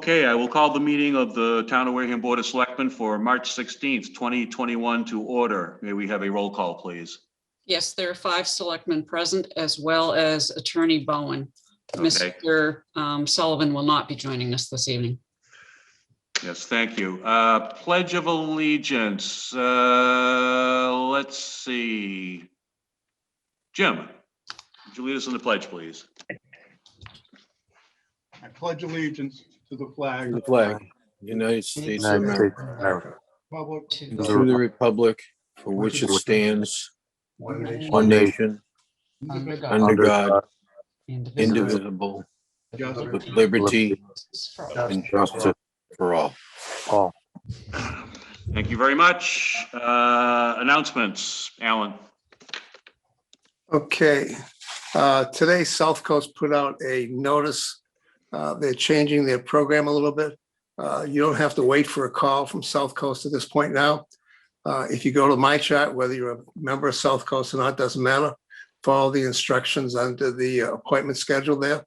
Okay, I will call the meeting of the Town of Wareham Board of Selectmen for March 16th, 2021 to order. May we have a roll call, please? Yes, there are 5 selectmen present, as well as Attorney Bowen. Okay. Mr. Sullivan will not be joining us this evening. Yes, thank you. Pledge of Allegiance. Let's see. Jim, would you lead us in the pledge, please? I pledge allegiance to the flag. The flag, United States of America, Public. and to the republic for which it stands, One nation. one nation, under God, Indivisible. indivisible, with liberty and justice for all. Thank you very much. Announcements, Alan. Okay, today South Coast put out a notice. They're changing their program a little bit. You don't have to wait for a call from South Coast at this point now. If you go to my chart, whether you're a member of South Coast or not, doesn't matter. Follow the instructions under the appointment schedule there.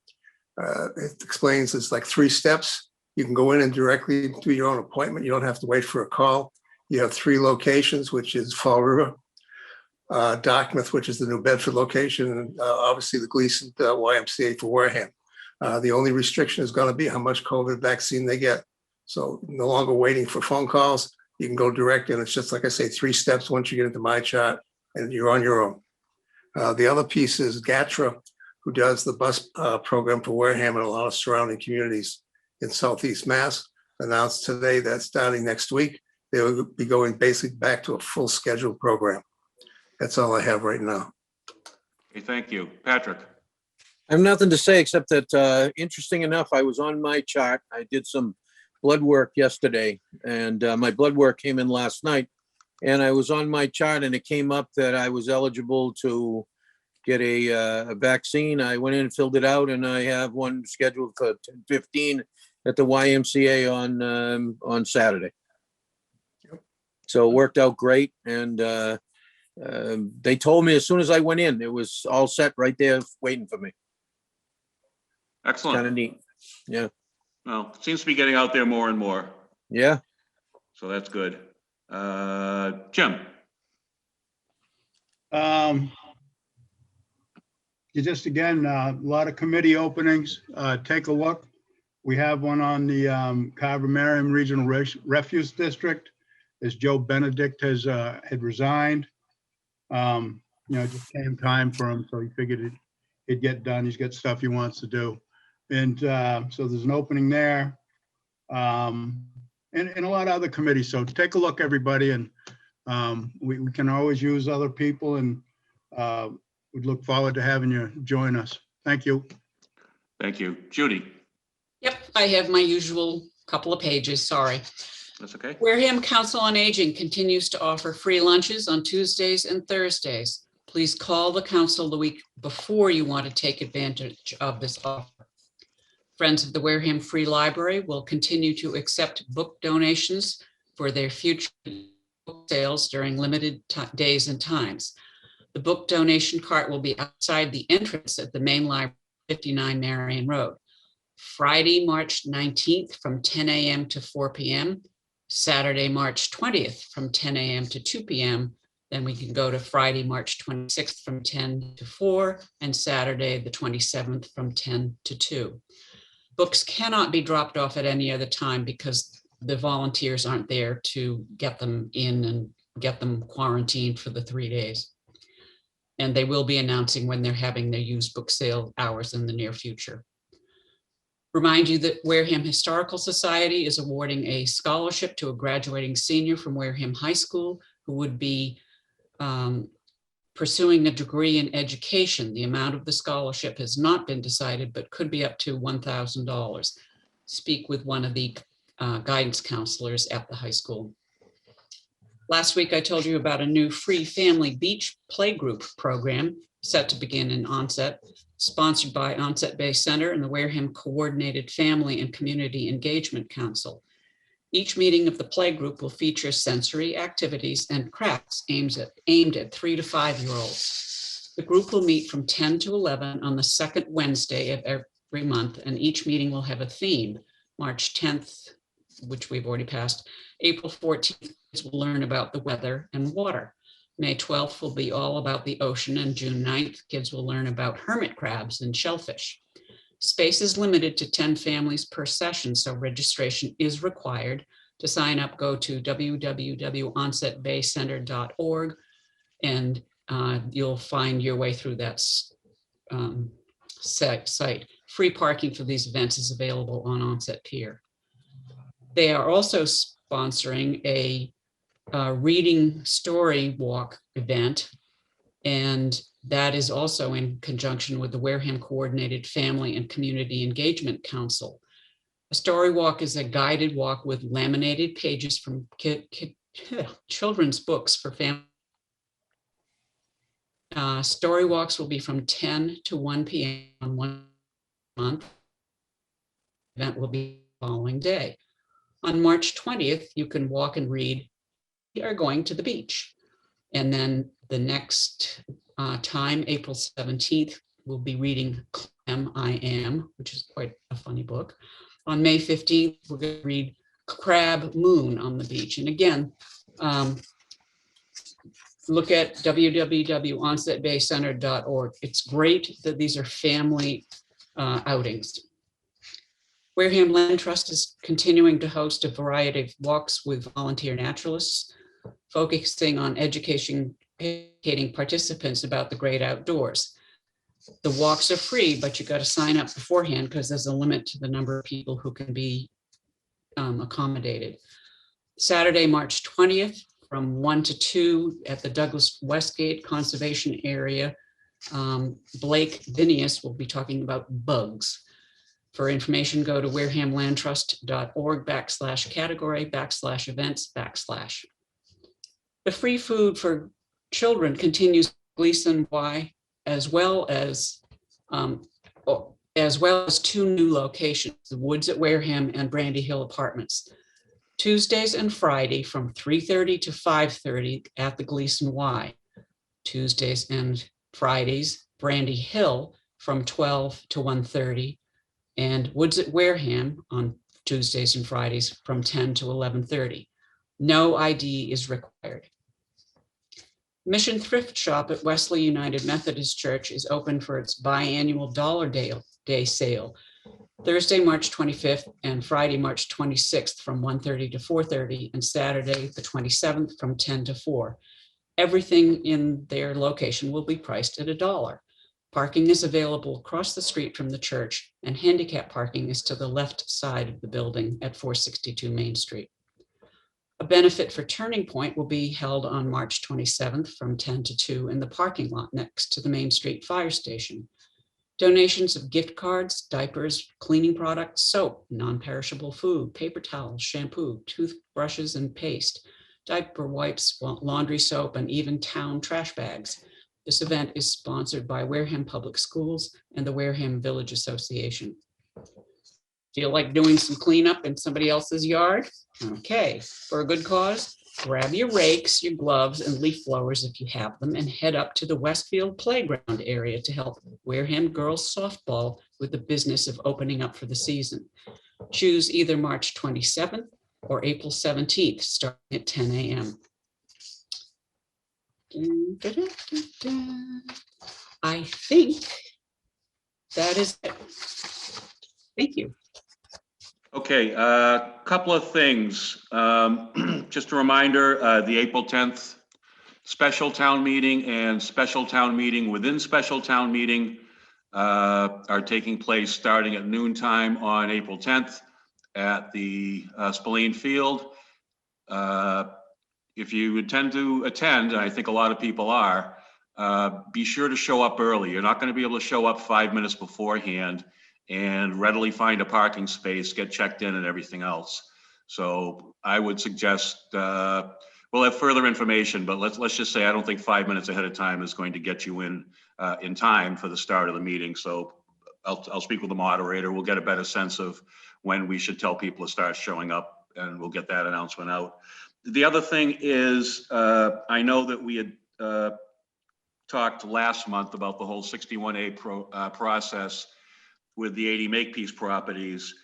It explains it's like 3 steps. You can go in and directly do your own appointment. You don't have to wait for a call. You have 3 locations, which is Fall River, Dartmouth, which is the New Bedford location, and obviously the Gleason YMCA for Wareham. The only restriction is going to be how much COVID vaccine they get. So no longer waiting for phone calls. You can go direct, and it's just like I say, 3 steps once you get into my chart, and you're on your own. The other piece is GATRA, who does the bus program for Wareham and a lot of surrounding communities in Southeast Mass, announced today that starting next week, they will be going basically back to a full scheduled program. That's all I have right now. Okay, thank you. Patrick. I have nothing to say except that, interesting enough, I was on my chart. I did some blood work yesterday, and my blood work came in last night, and I was on my chart, and it came up that I was eligible to get a vaccine. I went in and filled it out, and I have one scheduled for 10:15 at the YMCA on Saturday. So it worked out great, and they told me as soon as I went in, it was all set right there waiting for me. Excellent. Kind of neat. Yeah. Well, it seems to be getting out there more and more. Yeah. So that's good. Jim. Just again, a lot of committee openings. Take a look. We have one on the Carver-Merriam Regional Refuse District, as Joe Benedict had resigned. It just came time for him, so he figured it'd get done. He's got stuff he wants to do. And so there's an opening there. And a lot of other committees. So take a look, everybody, and we can always use other people, and we'd look forward to having you join us. Thank you. Thank you. Judy. Yep, I have my usual couple of pages, sorry. That's okay. Wareham Council on Aging continues to offer free lunches on Tuesdays and Thursdays. Please call the council the week before you want to take advantage of this offer. Friends of the Wareham Free Library will continue to accept book donations for their future book sales during limited days and times. The book donation cart will be outside the entrance at the main library, 59 Marion Road. Friday, March 19th from 10 a.m. to 4 p.m. Saturday, March 20th from 10 a.m. to 2 p.m. Then we can go to Friday, March 26th from 10 to 4, and Saturday, the 27th from 10 to 2. Books cannot be dropped off at any other time because the volunteers aren't there to get them in and get them quarantined for the 3 days. And they will be announcing when they're having their used book sale hours in the near future. Remind you that Wareham Historical Society is awarding a scholarship to a graduating senior from Wareham High School who would be pursuing a degree in education. The amount of the scholarship has not been decided, but could be up to $1,000. Speak with one of the guidance counselors at the high school. Last week, I told you about a new free family beach playgroup program set to begin in Onset, sponsored by Onset Bay Center and the Wareham Coordinated Family and Community Engagement Council. Each meeting of the playgroup will feature sensory activities and crafts aimed at 3 to 5-year-olds. The group will meet from 10 to 11 on the second Wednesday of every month, and each meeting will have a theme. March 10th, which we've already passed. April 14th, kids will learn about the weather and water. May 12th will be all about the ocean, and June 9th, kids will learn about hermit crabs and shellfish. Space is limited to 10 families per session, so registration is required. To sign up, go to www.onsetbaycenter.org, and you'll find your way through that site. Free parking for these events is available on Onset Pier. They are also sponsoring a reading story walk event, and that is also in conjunction with the Wareham Coordinated Family and Community Engagement Council. A story walk is a guided walk with laminated pages from children's books for families. Story walks will be from 10 to 1 p.m. on 1 month. The event will be the following day. On March 20th, you can walk and read "We Are Going to the Beach." And then the next time, April 17th, we'll be reading Clam I Am, which is quite a funny book. On May 15th, we're going to read Crab Moon on the Beach. And again, look at www.onsetbaycenter.org. It's great that these are family outings. Wareham Land Trust is continuing to host a variety of walks with volunteer naturalists, focusing on educating participants about the great outdoors. The walks are free, but you got to sign up beforehand because there's a limit to the number of people who can be accommodated. Saturday, March 20th, from 1 to 2 at the Douglas Westgate Conservation Area, Blake Vinius will be talking about bugs. For information, go to warehamlandtrust.org/category/events/. The free food for children continues Gleason Y, as well as 2 new locations, the Woods at Wareham and Brandy Hill Apartments. Tuesdays and Friday from 3:30 to 5:30 at the Gleason Y. Tuesdays and Fridays, Brandy Hill from 12 to 1:30, and Woods at Wareham on Tuesdays and Fridays from 10 to 11:30. No ID is required. Mission Thrift Shop at Wesley United Methodist Church is open for its biannual Dollar Day sale, Thursday, March 25th and Friday, March 26th from 1:30 to 4:30, and Saturday, the 27th from 10 to 4. Everything in their location will be priced at $1. Parking is available across the street from the church, and handicap parking is to the left side of the building at 462 Main Street. A benefit for Turning Point will be held on March 27th from 10 to 2 in the parking lot next to the Main Street Fire Station. Donations of gift cards, diapers, cleaning products, soap, non-perishable food, paper towels, shampoo, toothbrushes and paste, diaper wipes, laundry soap, and even town trash bags. This event is sponsored by Wareham Public Schools and the Wareham Village Association. Feel like doing some cleanup in somebody else's yard? Okay, for a good cause, grab your rakes, your gloves, and leaf blowers if you have them, and head up to the Westfield Playground area to help Wareham girls softball with the business of opening up for the season. Choose either March 27th or April 17th, starting at 10 a.m. I think that is it. Thank you. Okay, a couple of things. Just a reminder, the April 10th special town meeting and special town meeting within special town meeting are taking place starting at noontime on April 10th at the Spillane Field. If you intend to attend, and I think a lot of people are, be sure to show up early. You're not going to be able to show up 5 minutes beforehand and readily find a parking space, get checked in and everything else. So I would suggest, we'll have further information, but let's just say I don't think 5 minutes ahead of time is going to get you in time for the start of the meeting. So I'll speak with the moderator. We'll get a better sense of when we should tell people to start showing up, and we'll get that announcement out. The other thing is, I know that we had talked last month about the whole 61A process with the 80 Makepeace properties.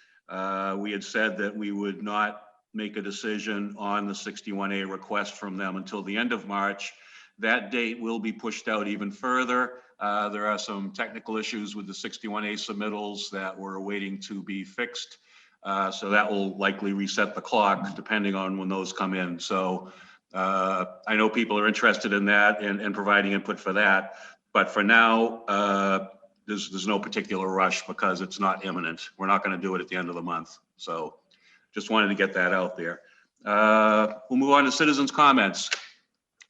We had said that we would not make a decision on the 61A request from them until the end of March. That date will be pushed out even further. There are some technical issues with the 61A submittals that we're waiting to be fixed. So that will likely reset the clock depending on when those come in. So I know people are interested in that and providing input for that. But for now, there's no particular rush because it's not imminent. We're not going to do it at the end of the month. So just wanted to get that out there. We'll move on to citizens' comments.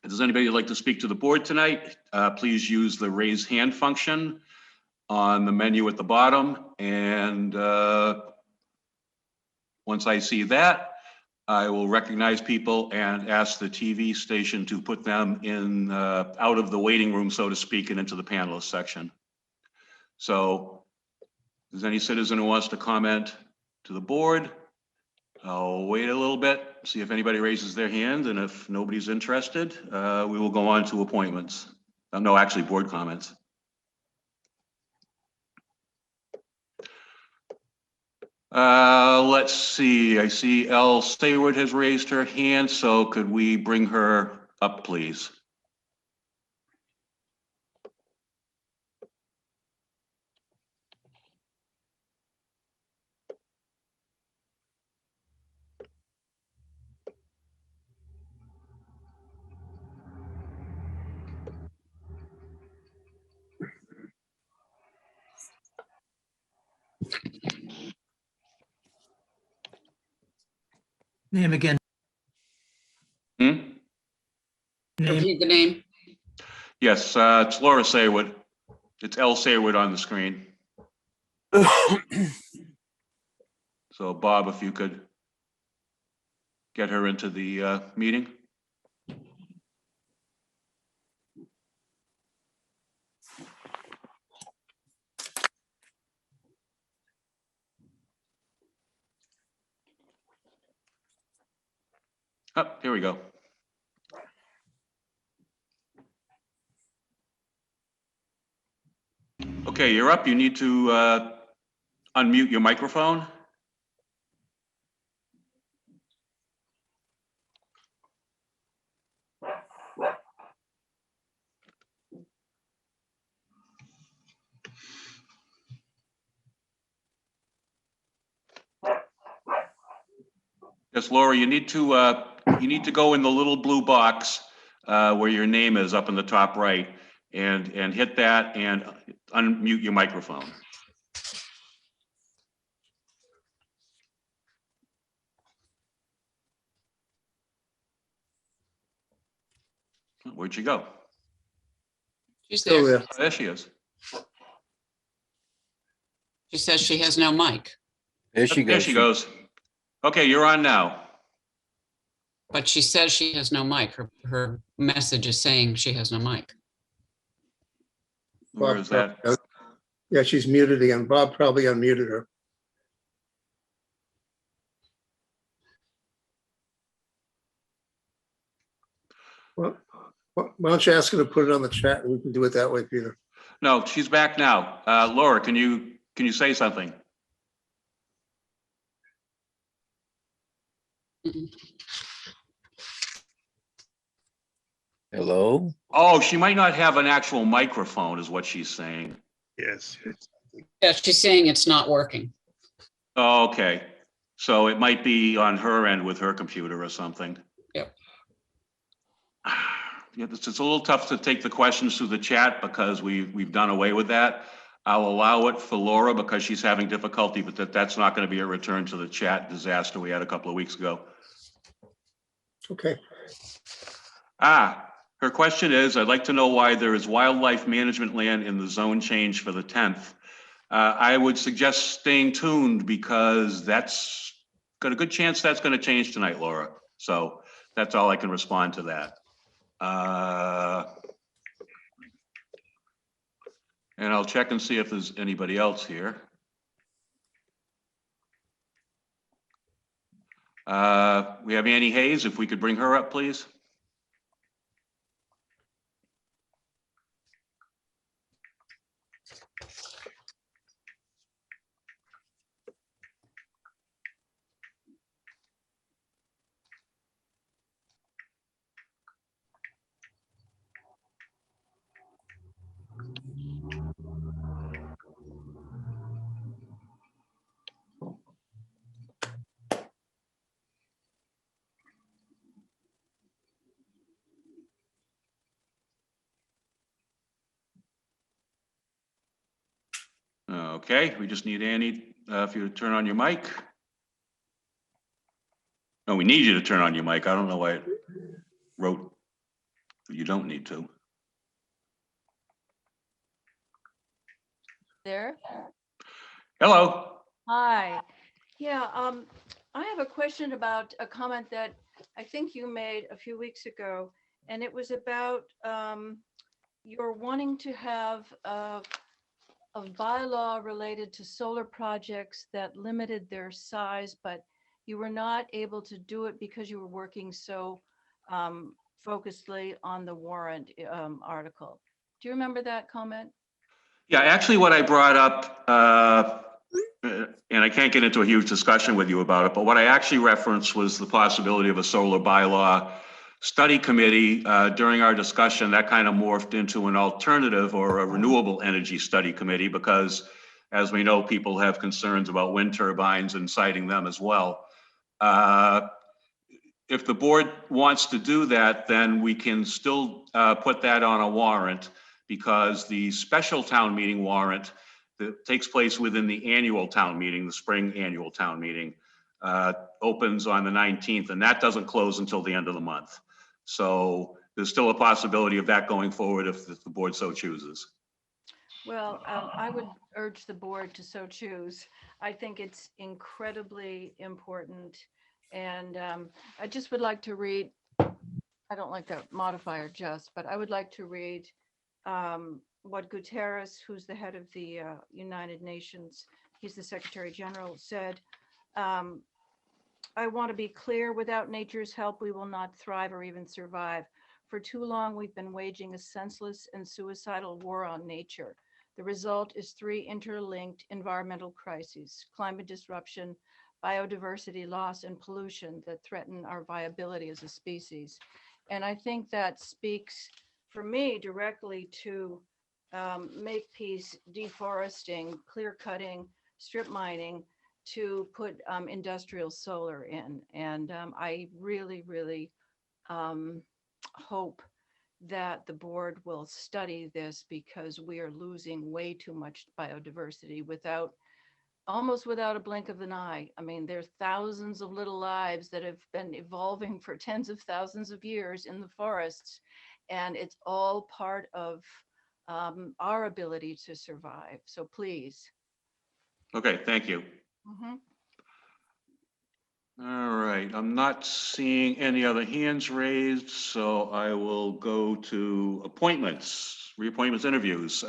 If there's anybody who'd like to speak to the board tonight, please use the raise hand function on the menu at the bottom. And once I see that, I will recognize people and ask the TV station to put them in out of the waiting room, so to speak, and into the panelist section. So if there's any citizen who wants to comment to the board, I'll wait a little bit, see if anybody raises their hand, and if nobody's interested, we will go on to appointments. No, actually, board comments. Let's see, I see Elle Sayward has raised her hand, so could we bring her up, please? Name again. Repeat the name. Yes, it's Laura Sayward. It's Elle Sayward on the screen. So Bob, if you could get her into the meeting. Oh, here we go. Okay, you're up. You need to unmute your microphone. Yes, Laura, you need to go in the little blue box where your name is up in the top right and hit that and unmute your microphone. Where'd you go? She's Still there. there. Oh, there she is. She says she has no mic, There she There goes. she goes. Okay, you're on now. but she says she has no mic. Her message is saying she has no mic. Where is that? Yeah, she's muted again. Bob probably unmuted her. Well, why don't you ask her to put it on the chat and we can do it that way, Peter? No, she's back now. Laura, can you say something? Hello? Oh, she might not have an actual microphone is what she's saying. Yes. Yeah, she's saying it's not working. Oh, okay. So it might be on her end with her computer or something. Yep. Yeah, it's a little tough to take the questions through the chat because we've done away with that. I'll allow it for Laura because she's having difficulty, but that's not going to be a return to the chat disaster we had a couple of weeks ago. Okay. Her question is, I'd like to know why there is wildlife management land in the zone change for the 10th. I would suggest staying tuned because that's got a good chance that's going to change tonight, Laura. So that's all I can respond to that. And I'll check and see if there's anybody else here. We have Annie Hayes. If we could bring her up, please. Okay, we just need Annie, if you turn on your mic. No, we need you to turn on your mic. I don't know why it wrote that you don't need to. There. Hello. Hi. Yeah, I have a question about a comment that I think you made a few weeks ago, and it was about you're wanting to have a bylaw related to solar projects that limited their size, but you were not able to do it because you were working so focusedly on the warrant article. Do you remember that comment? Yeah, actually what I brought up, and I can't get into a huge discussion with you about it, but what I actually referenced was the possibility of a solar bylaw study committee. During our discussion, that kind of morphed into an alternative or a renewable energy study committee, because as we know, people have concerns about wind turbines and citing them as well. If the board wants to do that, then we can still put that on a warrant, because the special town meeting warrant that takes place within the annual town meeting, the spring annual town meeting, opens on the 19th, and that doesn't close until the end of the month. So there's still a possibility of that going forward if the board so chooses. Well, I would urge the board to so choose. I think it's incredibly important. And I just would like to read, I don't like that modifier just, but I would like to read what Guterres, who's the head of the United Nations, he's the Secretary General, said, I want to be clear, without nature's help, we will not thrive or even survive. For too long, we've been waging a senseless and suicidal war on nature. The result is 3 interlinked environmental crises: climate disruption, biodiversity loss, and pollution that threaten our viability as a species. And I think that speaks, for me, directly to Makepeace deforesting, clear cutting, strip mining to put industrial solar in. And I really, really hope that the board will study this, because we are losing way too much biodiversity almost without a blink of an eye. I mean, there's thousands of little lives that have been evolving for tens of thousands of years in the forests, and it's all part of our ability to survive. So please. Okay, thank you. Mhm. All right, I'm not seeing any other hands raised, so I will go to appointments, reappointments, interviews.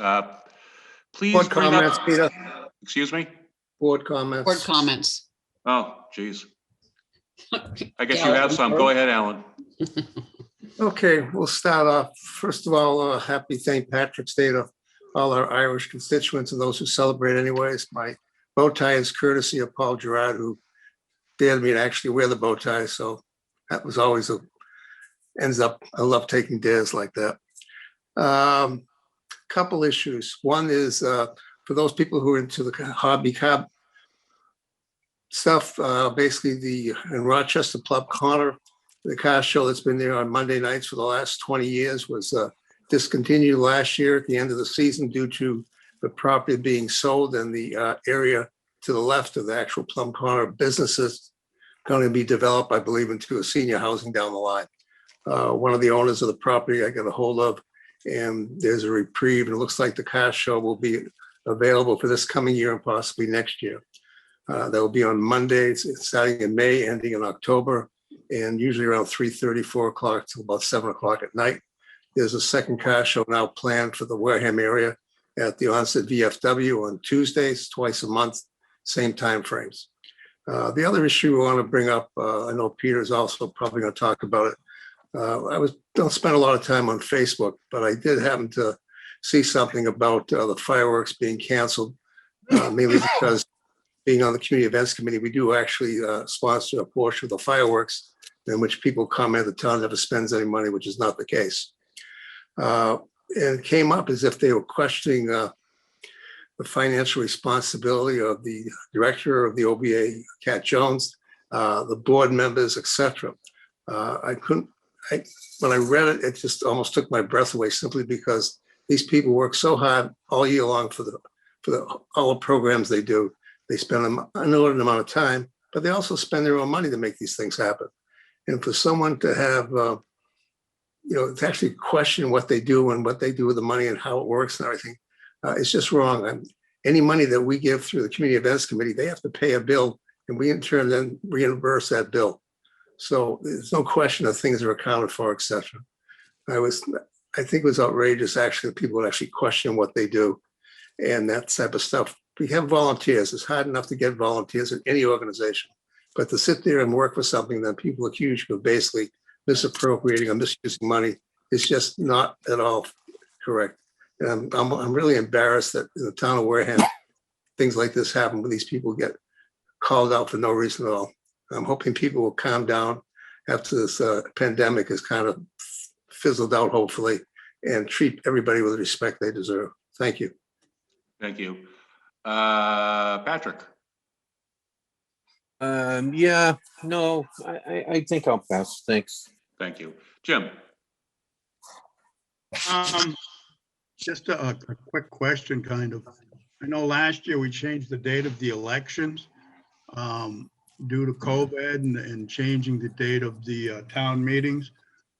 Please Board bring comments, up, Peter. excuse me? Board comments. Board comments. Oh, geez. I guess you have some. Go ahead, Alan. Okay, we'll start off. First of all, happy St. Patrick's Day to all our Irish constituents and those who celebrate anyways. My bow tie is courtesy of Paul Gerard, who dared me to actually wear the bow tie. So that was always ends up, I love taking dares like that. Couple issues. One is for those people who are into the hobby cob stuff, basically in Rochester Club Corner, the car show that's been there on Monday nights for the last 20 years was discontinued last year at the end of the season due to the property being sold, and the area to the left of the actual Plum Corner businesses going to be developed, I believe, into a senior housing down the line. One of the owners of the property I got a hold of, and there's a reprieve, and it looks like the car show will be available for this coming year and possibly next year. That will be on Mondays, starting in May, ending in October, and usually around 3:30, 4 o'clock till about 7 o'clock at night. There's a second car show now planned for the Wareham area at the Onset VFW on Tuesdays, twice a month, same time frames. The other issue I want to bring up, I know Peter's also probably going to talk about it. Don't spend a lot of time on Facebook, but I did happen to see something about the fireworks being canceled, mainly because being on the community events committee, we do actually sponsor a portion of the fireworks, in which people comment the town never spends any money, which is not the case. And it came up as if they were questioning the financial responsibility of the director of the OBA, Kat Jones, the board members, etc. When I read it, it just almost took my breath away, simply because these people work so hard all year long for for all the programs they do. They spend an inordinate amount of time, but they also spend their own money to make these things happen. And for someone to have, to actually question what they do and what they do with the money and how it works and everything, it's just wrong. Any money that we give through the Community Events Committee, they have to pay a bill, and we in turn then reimburse that bill. So there's no question that things are accounted for, et cetera. I think it was outrageous, actually, that people would actually question what they do and that type of stuff. We have volunteers. It's hard enough to get volunteers in any organization, but to sit there and work for something that people accuse you of basically misappropriating or misusing money is just not at all correct. And I'm really embarrassed that in the town of Wareham, things like this happen when these people get called out for no reason at all. I'm hoping people will calm down after this pandemic has kind of fizzled out, hopefully, and treat everybody with the respect they deserve. Thank you. Thank you. Patrick? Yeah, no, I think I'll pass. Thanks. Thank you. Jim? Just a quick question, kind of. I know last year we changed the date of the elections due to COVID and changing the date of the town meetings.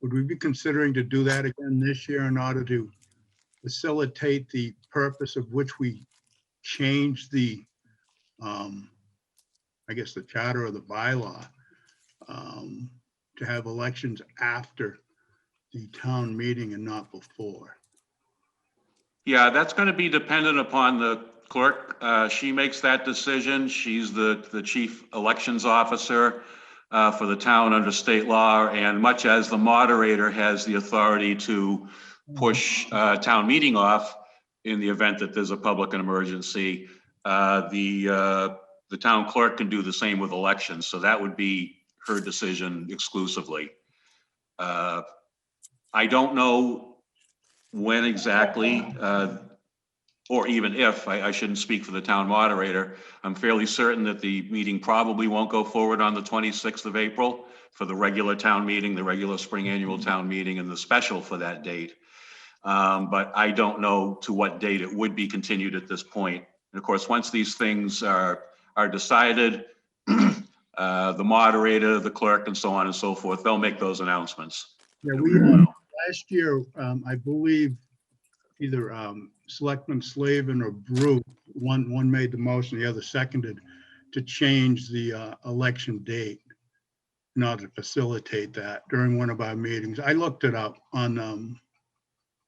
Would we be considering to do that again this year in order to facilitate the purpose of which we changed the, I guess, the charter or the bylaw to have elections after the town meeting and not before? Yeah, that's going to be dependent upon the clerk. She makes that decision. She's the chief elections officer for the town under state law, and much as the moderator has the authority to push town meeting off in the event that there's a public emergency, the town clerk can do the same with elections. So that would be her decision exclusively. I don't know when exactly, or even if, I shouldn't speak for the town moderator. I'm fairly certain that the meeting probably won't go forward on the 26th of April for the regular town meeting, the regular spring annual town meeting, and the special for that date. But I don't know to what date it would be continued at this point. And of course, once these things are decided, the moderator, the clerk, and so on and so forth, they'll make those announcements. Yeah, we last year, I believe either Selectman Slavin or Brew, one made the motion, the other seconded, to change the election date in order to facilitate that during one of our meetings. I looked it up on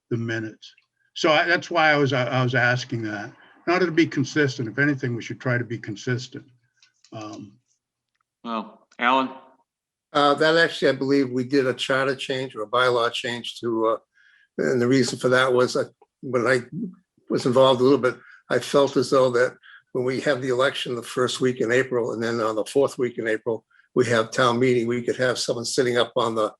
the minutes. So that's why I was asking that. In order to be consistent, if anything, we should try to be consistent. Well, Alan? That actually, I believe we did a charter change or a bylaw change to, and the reason for that was when I was involved a little bit, I felt as though that when we have the election the first week in April, and then on the fourth week in April, we have town meeting, we could have someone sitting up on the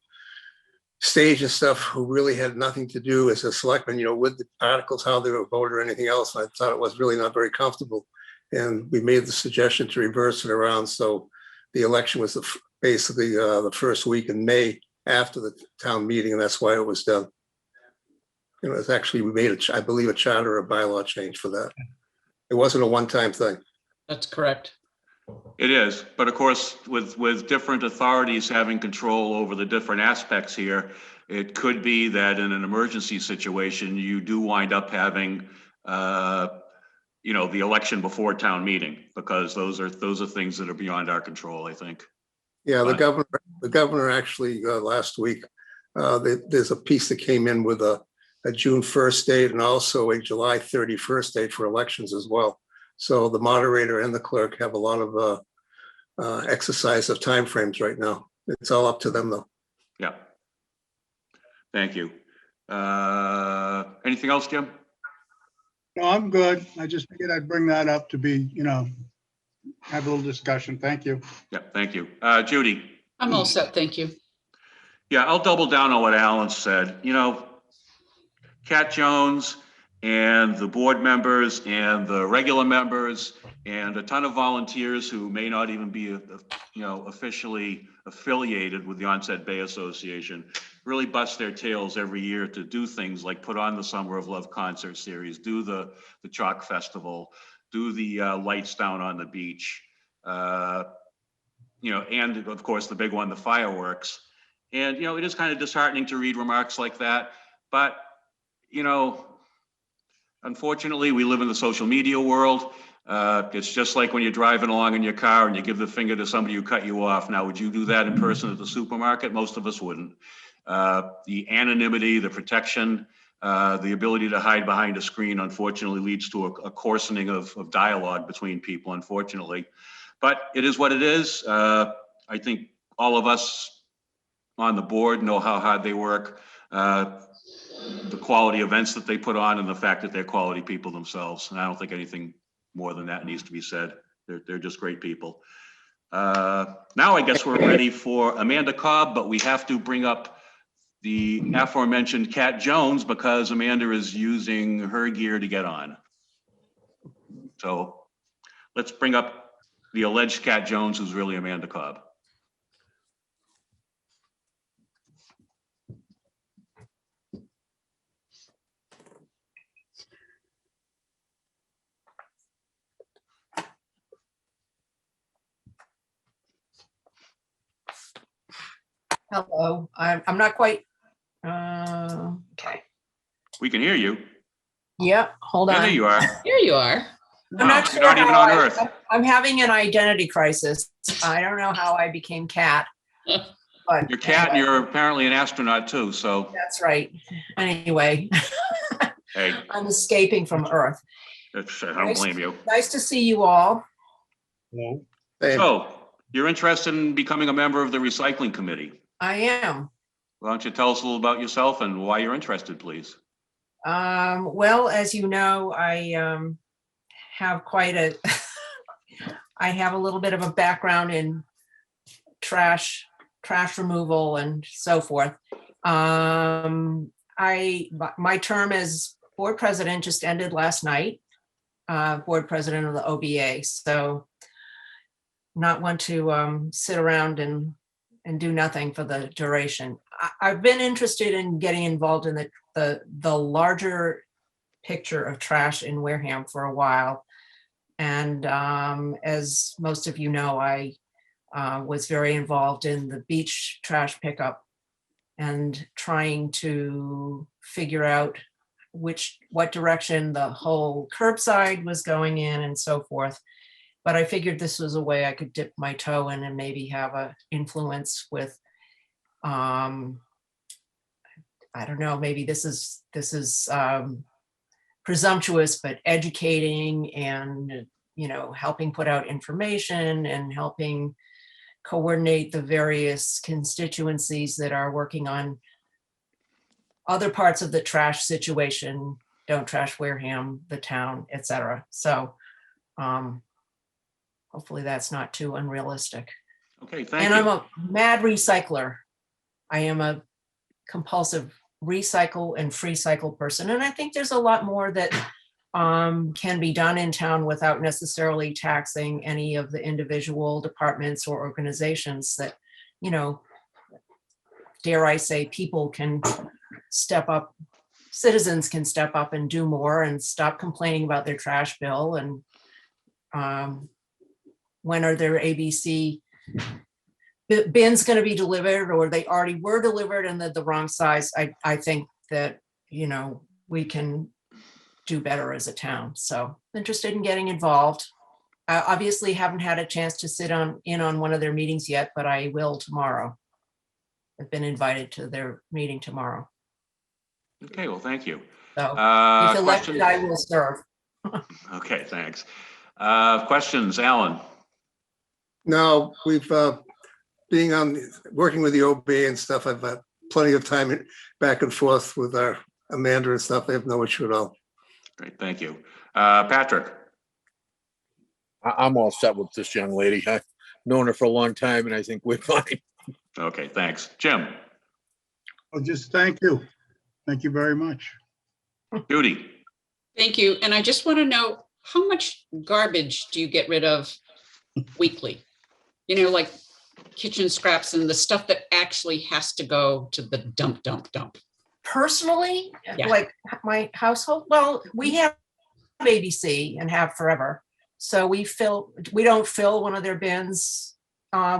stage and stuff who really had nothing to do as a selectman, with the articles, how they were voted or anything else. I thought it was really not very comfortable. And we made the suggestion to reverse it around. So the election was basically the first week in May after the town meeting, and that's why it was done. It's actually, we made, I believe, a charter or a bylaw change for that. It wasn't a one-time thing. That's correct. It is, but of course, with different authorities having control over the different aspects here, it could be that in an emergency situation, you do wind up having, the election before town meeting, because those are things that are beyond our control, I think. Yeah, the governor actually last week, there's a piece that came in with a June 1st date and also a July 31st date for elections as well. So the moderator and the clerk have a lot of exercise of timeframes right now. It's all up to them, though. Yeah. Thank you. Anything else, Jim? No, I'm good. I just figured I'd bring that up to be, have a little discussion. Thank you. Yeah, thank you. Judy? I'm all set, thank you. Yeah, I'll double down on what Alan said. Cat Jones and the board members and the regular members and a ton of volunteers who may not even be, officially affiliated with the Onset Bay Association, really bust their tails every year to do things like put on the Summer of Love concert series, do the Chalk Festival, do the lights down on the beach, and of course the big one, the fireworks. And, it is kind of disheartening to read remarks like that, but, unfortunately, we live in the social media world. It's just like when you're driving along in your car and you give the finger to somebody who cut you off. Now, would you do that in person at the supermarket? Most of us wouldn't. The anonymity, the protection, the ability to hide behind a screen, unfortunately, leads to a coarsening of dialogue between people, unfortunately. But it is what it is. I think all of us on the board know how hard they work. The quality events that they put on and the fact that they're quality people themselves. And I don't think anything more than that needs to be said. They're just great people. Now I guess we're ready for Amanda Cobb, but we have to bring up the aforementioned Kat Jones because Amanda is using her gear to get on. So let's bring up the alleged Kat Jones, who's really Amanda Cobb. Hello, I'm not quite, okay. We can hear you. Yeah, hold Yeah, on. there you are. Here you are. I'm not You're sure not even how on Earth. I'm having an identity crisis. I don't know how I became Kat. But You're Kat and anyway, you're apparently an astronaut too, so that's right. Anyway, hey, I'm escaping from Earth. I don't blame you. Nice to see you all. No. Hey, So you're interested in becoming a member of the recycling committee. I am. Why don't you tell us a little about yourself and why you're interested, please? Well, as you know, I have I have a little bit of a background in trash removal and so forth. My term as board president just ended last night, board president of the OBA. So not want to sit around and do nothing for the duration. I've been interested in getting involved in the larger picture of trash in Wareham for a while. And as most of you know, I was very involved in the beach trash pickup and trying to figure out what direction the whole curbside was going in and so forth. But I figured this was a way I could dip my toe in and maybe have an influence with, I don't know, maybe this is presumptuous, but educating and, helping put out information and helping coordinate the various constituencies that are working on other parts of the trash situation, Don't Trash Wareham, the town, etc. So hopefully that's not too unrealistic. Okay, thank And you. I'm a mad recycler. I am a compulsive recycle and free cycle person. And I think there's a lot more that can be done in town without necessarily taxing any of the individual departments or organizations that, dare I say, people can step up, citizens can step up and do more and stop complaining about their trash bill. And when are their ABC bins going to be delivered, or they already were delivered and they're the wrong size? I think that, we can do better as a town. So interested in getting involved. I obviously haven't had a chance to sit in on one of their meetings yet, but I will tomorrow. I've been invited to their meeting tomorrow. Okay, well, thank you. So if elected, Questions? I will serve. Okay, thanks. Questions, Alan? no, we've, working with the OBA and stuff, I've had plenty of time back and forth with our Amanda and stuff. I have no issue at all. Great, thank you. Patrick? I'm all set with this young lady. I've known her for a long time and I think we're fine. Okay, thanks. Jim? Well, just thank you. Thank you very much. Judy? Thank you. And I just want to know, how much garbage do you get rid of weekly? You know, like kitchen scraps and the stuff that actually has to go to the dump. Personally, Yeah. like my household, well, we have ABC and have forever. So we don't fill one of their bins.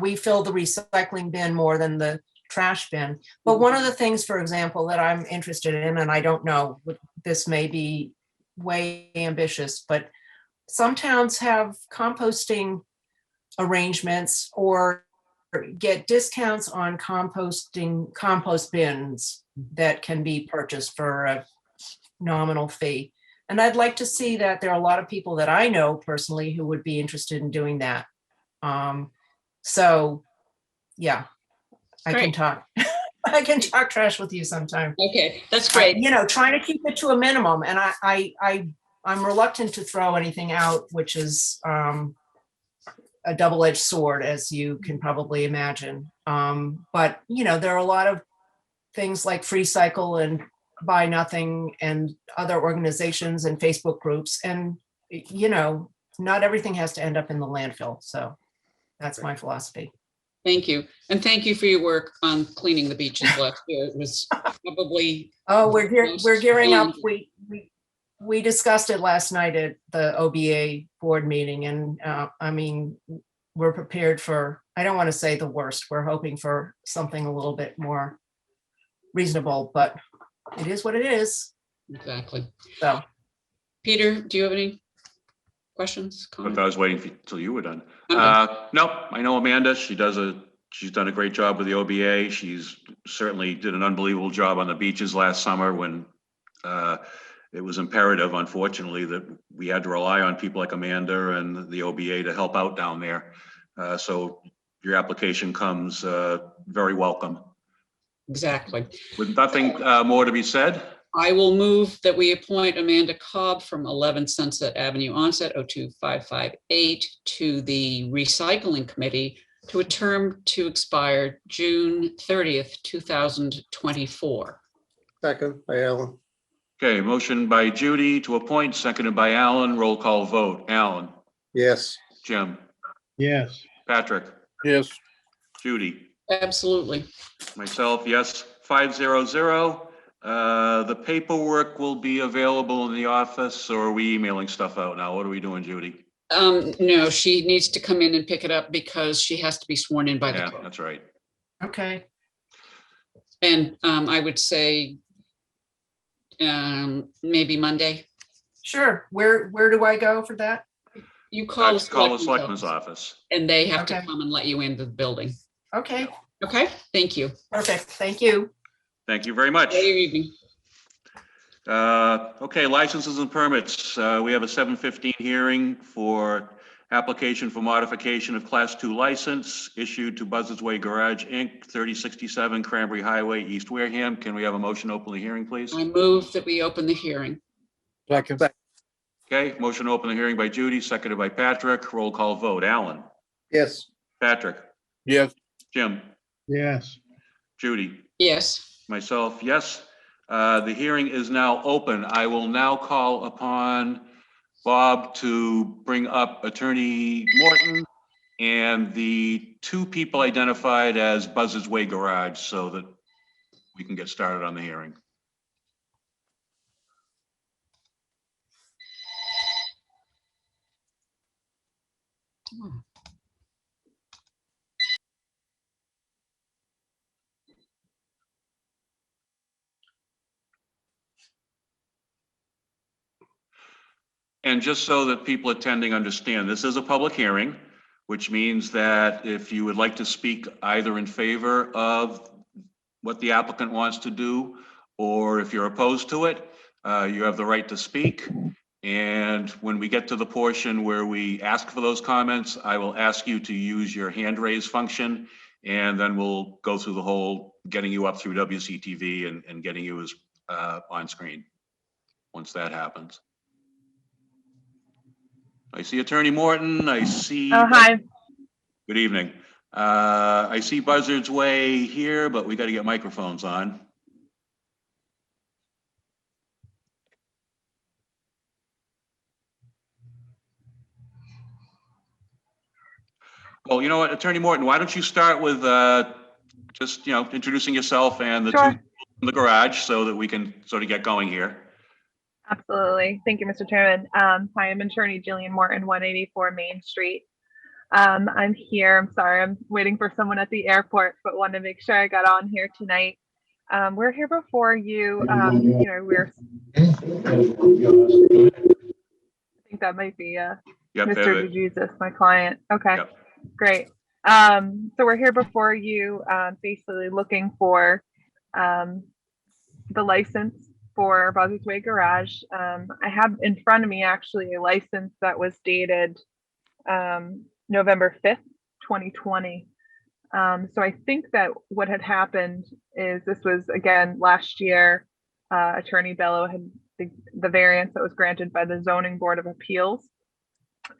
We fill the recycling bin more than the trash bin. But one of the things, for example, that I'm interested in, and I don't know, this may be way ambitious, but some towns have composting arrangements or get discounts on compost bins that can be purchased for a nominal fee. And I'd like to see that. There are a lot of people that I know personally who would be interested in doing that. So yeah, I can Great. talk. I can talk trash with you sometime. Okay, that's great. You know, trying to keep it to a minimum. And I'm reluctant to throw anything out, which is a double-edged sword, as you can probably imagine. But, you know, there are a lot of things like Free Cycle and Buy Nothing and other organizations and Facebook groups. And, you know, not everything has to end up in the landfill. So that's my philosophy. Thank you. And thank you for your work on cleaning the beaches last year. It was probably. Oh, we're gearing up. We discussed it last night at the OBA board meeting, and I mean, we're prepared for, I don't want to say the worst. We're hoping for something a little bit more reasonable, but it is what it is. Exactly. So, Peter, do you have any questions? But comments? I was waiting till you were done. Okay. No, I know Amanda. She's done a great job with the OBA. She's certainly did an unbelievable job on the beaches last summer when it was imperative, unfortunately, that we had to rely on people like Amanda and the OBA to help out down there. So your application comes very welcome. Exactly. With nothing more to be said, I will move that we appoint Amanda Cobb from 11 Sunset Avenue, Onset 02558 to the Recycling Committee to a term to expire June 30th, 2024. Second by Alan. okay, motion by Judy to appoint, seconded by Alan. Roll call vote. Alan, Yes. Jim, Yes. Patrick, Yes. Judy, Absolutely. myself, yes, 500. The paperwork will be available in the office, or are we emailing stuff out now? What are we doing, Judy? No, she needs to come in and pick it up because she has to be sworn in by the Yeah, clerk. that's right. okay. And I would say maybe Monday. Sure. Where do I go for that? You call the Call the selectman's selectman's office, office. and they have to Okay. come and let you into the building. Okay, Okay, thank you. perfect. Thank you. Thank you very much. Enjoy your evening. Okay, licenses and permits. We have a 7:15 hearing for application for modification of Class 2 license issued to Buzzards Way Garage, Inc., 3067 Cranberry Highway, East Wareham. Can we have a motion to open the hearing, please? I move that we open the hearing. Second. Okay, motion to open the hearing by Judy, seconded by Patrick. Roll call vote. Alan, Yes. Patrick, Yes. Jim, Yes. Judy, Yes. myself, yes. The hearing is now open. I will now call upon Bob to bring up Attorney Morton and the two people identified as Buzzards Way Garage so that we can get started on the hearing. And just so that people attending understand, this is a public hearing, which means that if you would like to speak either in favor of what the applicant wants to do, or if you're opposed to it, you have the right to speak. And when we get to the portion where we ask for those comments, I will ask you to use your hand raise function, and then we'll go through the whole getting you up through WCTV and getting you as on screen once that happens. I see Attorney Morton. I see. Oh, hi. Good evening. I see Buzzards Way here, but we got to get microphones on. Well, you know what, Attorney Morton, why don't you start with just, introducing yourself and the Sure. two in the garage so that we can sort of get going here. Absolutely. Thank you, Mr. Chairman. Hi, I'm attorney Jillian Morton, 184 Main Street. I'm here. I'm sorry, I'm waiting for someone at the airport, but wanted to make sure I got on here tonight. We're here before you. I think that might be Yep, Mr. DeJesus, my client. Okay, Yep. great. So we're here before you, basically looking for the license for Buzzards Way Garage. I have in front of me actually a license that was dated November 5th, 2020. So I think that what had happened is this was again last year. Attorney Bello had the variance that was granted by the Zoning Board of Appeals.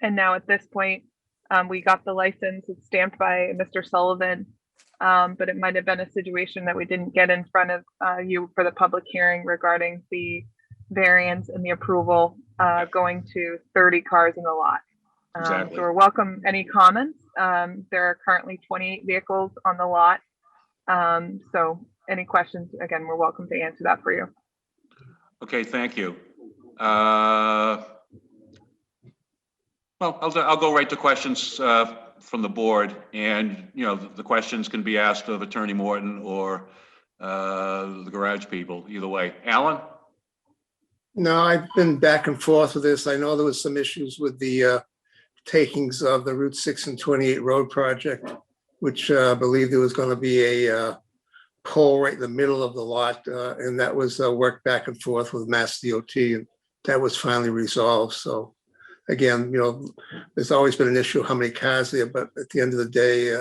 And now at this point, we got the license. It's stamped by Mr. Sullivan. But it might have been a situation that we didn't get in front of you for the public hearing regarding the variance and the approval going to 30 cars in the lot. Exactly. So we're welcome any comments. There are currently 28 vehicles on the lot. So any questions, again, we're welcome to answer that for you. Okay, thank you. Well, I'll go right to questions from the board, and the questions can be asked of Attorney Morton or the garage people, either way. Alan? No, I've been back and forth with this. I know there was some issues with the takings of the Route 6 and 28 road project, which I believe there was going to be a pole right in the middle of the lot, and that was worked back and forth with Mass DOT, and that was finally resolved. So again, there's always been an issue how many cars there, but at the end of the day,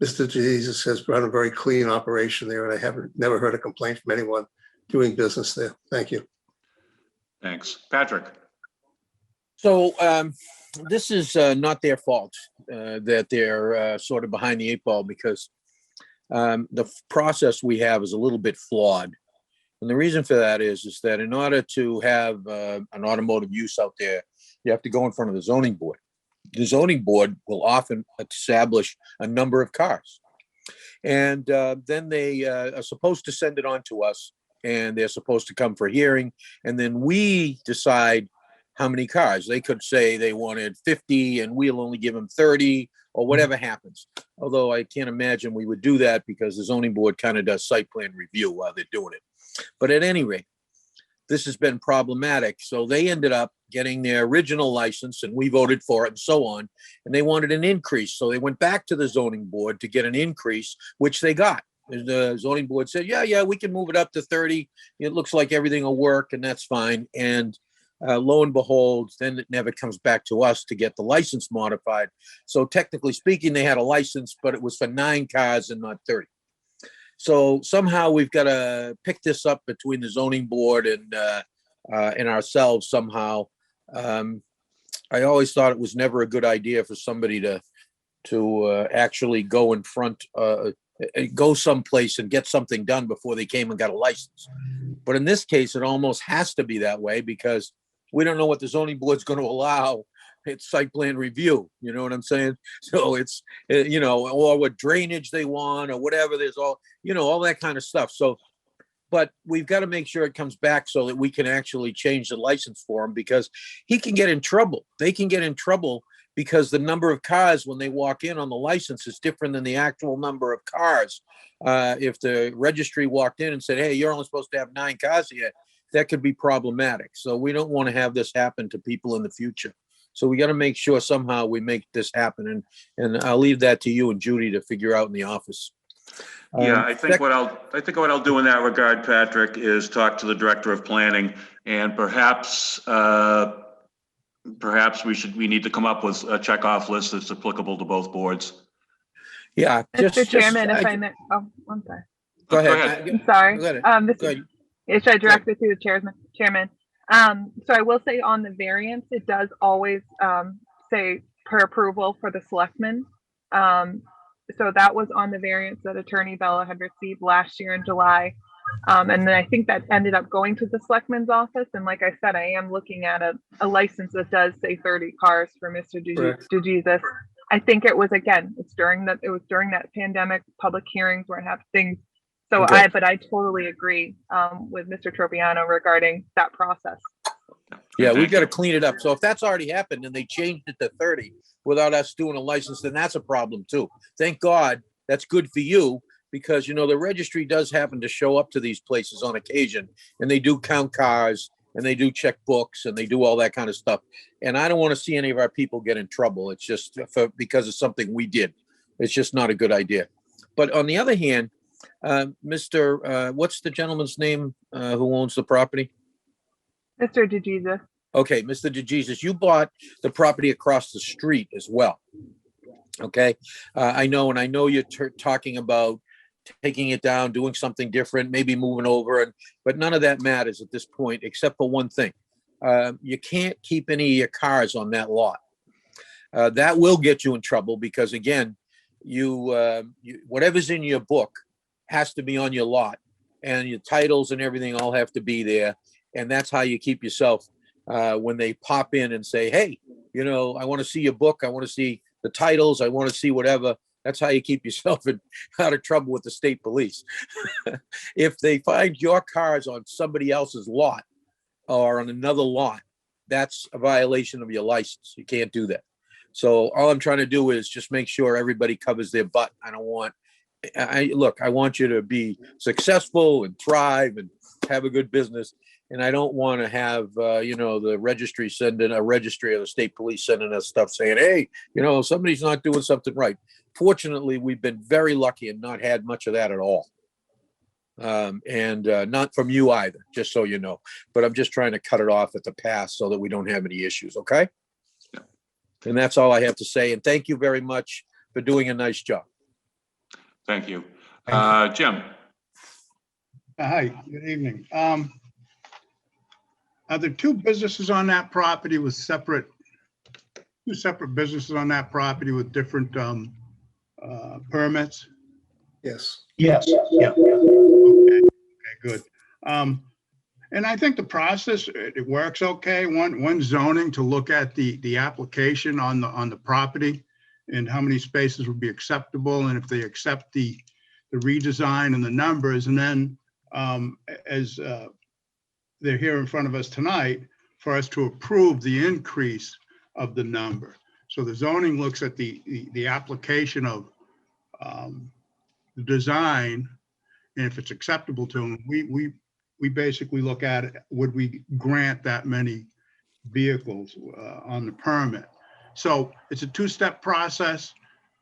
Mr. Jesus has run a very clean operation there, and I haven't never heard a complaint from anyone doing business there. Thank you. Thanks. Patrick? So this is not their fault that they're sort of behind the eight ball, because the process we have is a little bit flawed. And the reason for that is that in order to have an automotive use out there, you have to go in front of the zoning board. The zoning board will often establish a number of cars. And then they are supposed to send it on to us, and they're supposed to come for hearing. And then we decide how many cars. They could say they wanted 50 and we'll only give them 30 or whatever happens. Although I can't imagine we would do that, because the zoning board kind of does site plan review while they're doing it. But at any rate, this has been problematic. So they ended up getting their original license, and we voted for it and so on. And they wanted an increase. So they went back to the zoning board to get an increase, which they got. And the zoning board said, yeah, we can move it up to 30. It looks like everything will work, and that's fine. And lo and behold, then it never comes back to us to get the license modified. So technically speaking, they had a license, but it was for 9 cars and not 30. So somehow we've got to pick this up between the zoning board and ourselves somehow. I always thought it was never a good idea for somebody to actually go in front, go someplace and get something done before they came and got a license. But in this case, it almost has to be that way, because we don't know what the zoning board's going to allow. It's site plan review, you know what I'm saying? So it's, or what drainage they want or whatever, there's all that kind of stuff. So, but we've got to make sure it comes back so that we can actually change the license for him, because he can get in trouble. They can get in trouble because the number of cars when they walk in on the license is different than the actual number of cars. If the registry walked in and said, hey, you're only supposed to have 9 cars here, that could be problematic. So we don't want to have this happen to people in the future. So we got to make sure somehow we make this happen. And I'll leave that to you and Judy to figure out in the office. Yeah, I think what I'll do in that regard, Patrick, is talk to the director of planning, and perhaps we need to come up with a checkoff list that's applicable to both boards. Yeah. Mr. Chairman, if I may, I'm sorry. Go ahead. I'm sorry. Go ahead. Should I direct it to the chairman? So I will say on the variance, it does always say per approval for the selectmen. So that was on the variance that Attorney Bello had received last year in July. And then I think that ended up going to the selectman's office. And like I said, I am looking at a license that does say 30 cars for Mr. DeJesus. I think it was, again, it was during that pandemic, public hearings where I have things. So Okay. but I totally agree with Mr. Tropiano regarding that process. Yeah, we Thank got to you. clean it up. So if that's already happened and they changed it to 30 without us doing a license, then that's a problem too. Thank God, that's good for you, because you know the registry does happen to show up to these places on occasion, and they do count cars and they do check books and they do all that kind of stuff. And I don't want to see any of our people get in trouble. It's just because of something we did. It's just not a good idea. But on the other hand, what's the gentleman's name who owns the property? Mr. DeJesus. Okay, Mr. DeJesus, you bought the property across the street as well. Okay, I know, and I know you're talking about taking it down, doing something different, maybe moving over, but none of that matters at this point, except for one thing. You can't keep any of your cars on that lot. That will get you in trouble because, again, whatever's in your book has to be on your lot, and your titles and everything all have to be there. And that's how you keep yourself when they pop in and say, hey, you know, I want to see your book. I want to see the titles. I want to see whatever. That's how you keep yourself out of trouble with the state police. If they find your cars on somebody else's lot or on another lot, that's a violation of your license. You can't do that. So all I'm trying to do is just make sure everybody covers their butt. I want you to be successful and thrive and have a good business. And I don't want to have, the registry or the state police sending us stuff saying, hey, somebody's not doing something right. Fortunately, we've been very lucky and not had much of that at all. And not from you either, just so you know. But I'm just trying to cut it off at the pass so that we don't have any issues, okay? Yeah. And that's all I have to say. And thank you very much for doing a nice job. Thank you. Thank Jim? Hi, good evening. Are there two businesses on that property with two separate businesses on that property with different permits? Yes. Yes, yeah. Okay, good. And I think the process, it works okay. One zoning to look at the application on the property and how many spaces would be acceptable, and if they accept the redesign and the numbers, and then as they're here in front of us tonight, for us to approve the increase of the number. So the zoning looks at the application of the design, and if it's acceptable to them, we basically look at it, would we grant that many vehicles on the permit? So it's a two-step process.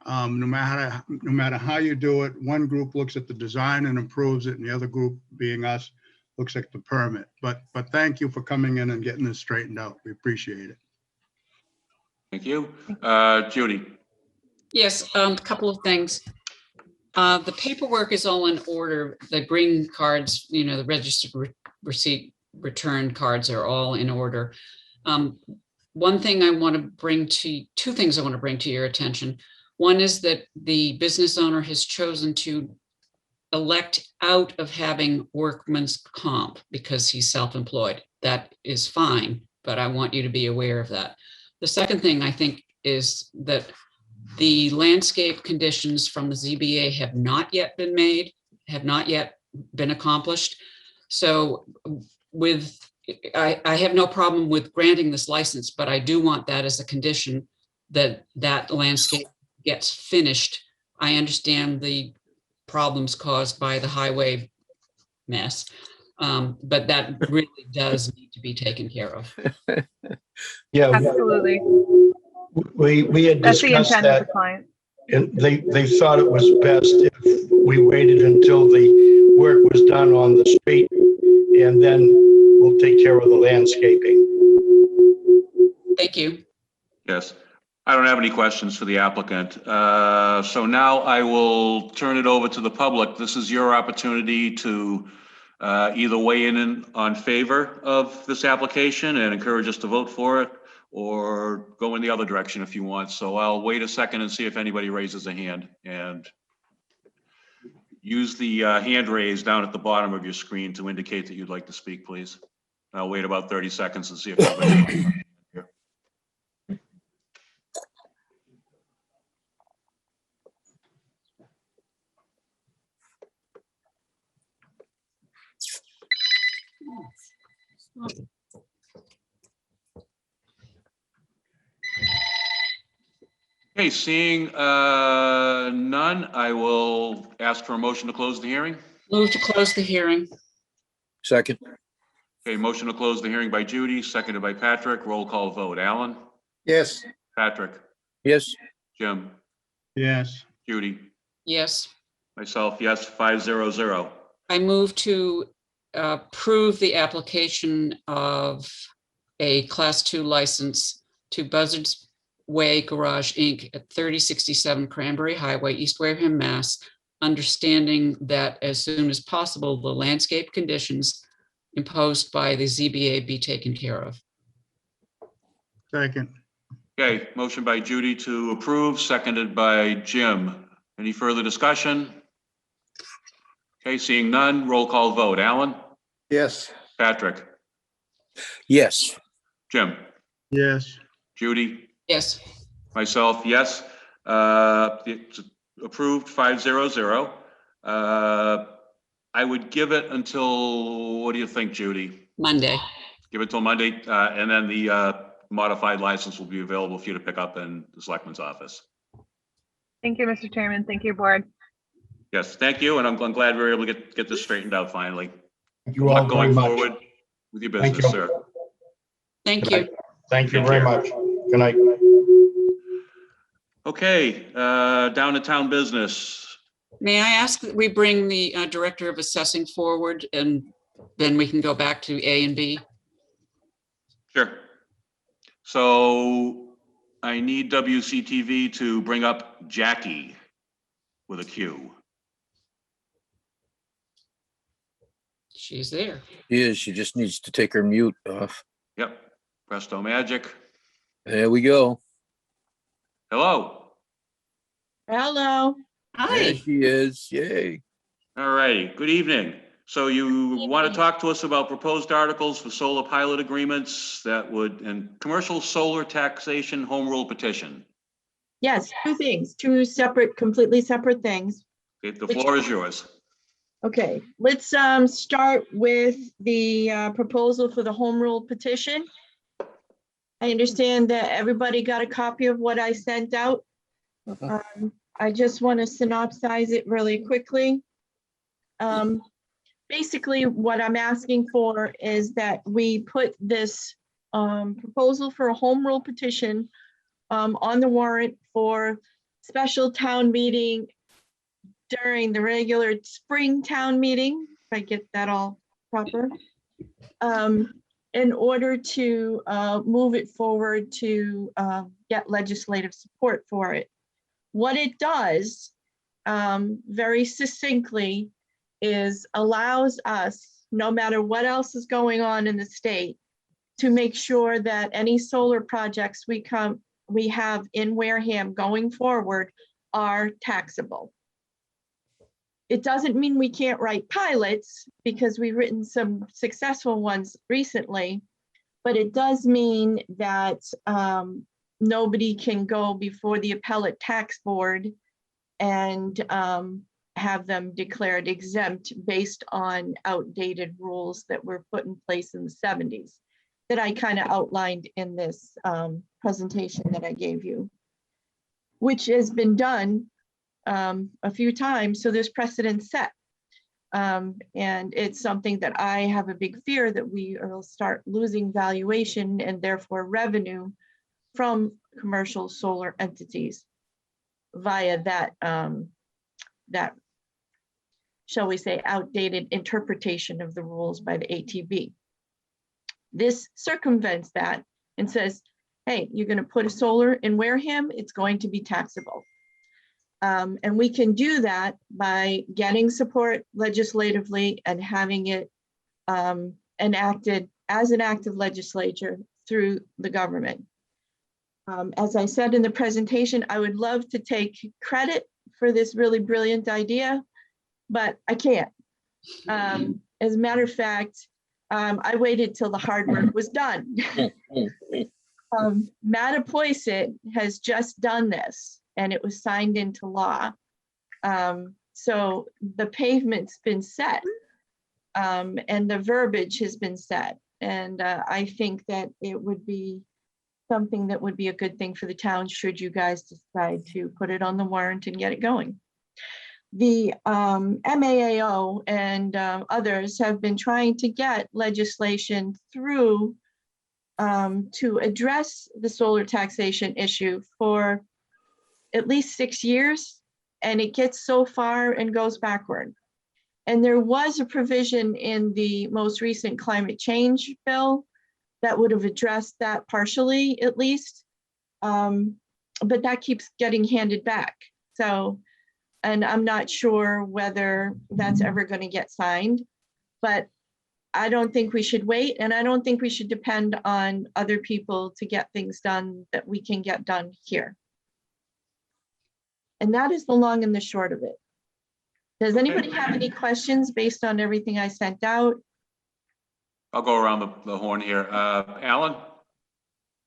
No matter how you do it, one group looks at the design and approves it, and the other group, being us, looks at the permit. But thank you for coming in and getting this straightened out. We appreciate it. Thank you. Judy? Yes, a couple of things. The paperwork is all in order. The green cards, the registered receipt return cards are all in order. Two things I want to bring to your attention. One is that the business owner has chosen to elect out of having workman's comp because he's self-employed. That is fine, but I want you to be aware of that. The second thing I think is that the landscape conditions from the ZBA have not yet been made, have not yet been accomplished. So I have no problem with granting this license, but I do want that as a condition that landscape gets finished. I understand the problems caused by the highway mess, but that really does need to be taken care of. Yeah, Absolutely. we had That's the discussed intent of that, the client. and they thought it was best if we waited until the work was done on the street, and then we'll take care of the landscaping. Thank you. Yes. I don't have any questions for the applicant. So now I will turn it over to the public. This is your opportunity to either weigh in on favor of this application and encourage us to vote for it, or go in the other direction if you want. So I'll wait a second and see if anybody raises a hand, and use the hand raise down at the bottom of your screen to indicate that you'd like to speak, please. I'll wait about 30 seconds and see if anybody. Okay, seeing none, I will ask for a motion to close the hearing. Move to close the hearing. Second. Okay, motion to close the hearing by Judy, seconded by Patrick. Roll call vote. Alan? Yes, Patrick? Yes. Jim? Yes, Judy? Yes. Myself, yes, 500. I move to approve the application of a Class 2 license to Buzzards Way Garage, Inc. at 3067 Cranberry Highway, East Wareham, Mass., understanding that as soon as possible, the landscape conditions imposed by the ZBA be taken care of. second. Okay, motion by Judy to approve, seconded by Jim. Any further discussion? Okay, seeing none, roll call vote. Alan? yes, Patrick? Yes. Jim? Yes, Judy? Yes. Myself, yes. It's approved 500. I would give it until, what do you think, Judy? Monday. Give it till Monday, and then the modified license will be available for you to pick up in the selectman's office. Thank you, Mr. Chairman. Thank you, board. Yes, thank you, and I'm glad we were able to get this straightened out finally. Thank Good you all luck very going much. forward with your Thank business, you. sir. Thank you. Thank you Take very care. much. Good night. Okay, down to town business. May I ask that we bring the Director of Assessing forward, and then we can go back to A and B? Sure. So I need WCTV to bring up Jackie with a Q. She's there. She just needs to take her mute off. Yep, presto magic. There we go. Hello. Hello. There Hi. she is. Yay. All righty, good evening. So you want to talk to us about proposed articles for solar pilot agreements that would, and commercial solar taxation home rule petition. Yes, two things, two separate, completely separate things. Okay, the floor is yours. Okay, let's start with the proposal for the home rule petition. I understand that everybody got a copy of what I sent out. I just want to synopsize it really quickly. Basically, what I'm asking for is that we put this proposal for a home rule petition on the warrant for special town meeting during the regular spring town meeting, if I get that all proper, in order to move it forward to get legislative support for it. What it does, very succinctly, is allows us, no matter what else is going on in the state, to make sure that any solar projects we have in Wareham going forward are taxable. It doesn't mean we can't write pilots, because we've written some successful ones recently, but it does mean that nobody can go before the appellate tax board and have them declared exempt based on outdated rules that were put in place in the 70s that I kind of outlined in this presentation that I gave you, which has been done a few times, so there's precedent set. And it's something that I have a big fear that we will start losing valuation and therefore revenue from commercial solar entities via that, that, shall we say, outdated interpretation of the rules by the ATB. This circumvents that and says, hey, you're going to put a solar in Wareham, it's going to be taxable. And we can do that by getting support legislatively and having it enacted as an act of legislature through the government. As I said in the presentation, I would love to take credit for this really brilliant idea, but I can't. As a matter of fact, I waited till the hard work was done. Mattapoisett has just done this, and it was signed into law. So the pavement's been set, and the verbiage has been set. And I think that it would be something that would be a good thing for the town should you guys decide to put it on the warrant and get it going. The MAAO and others have been trying to get legislation through to address the solar taxation issue for at least 6 years, and it gets so far and goes backward. And there was a provision in the most recent climate change bill that would have addressed that partially, at least. But that keeps getting handed back. So, and I'm not sure whether that's ever going to get signed, but I don't think we should wait. And I don't think we should depend on other people to get things done that we can get done here. And that is the long and the short of it. Does anybody have any questions based on everything I sent out? I'll go around the horn here. Alan?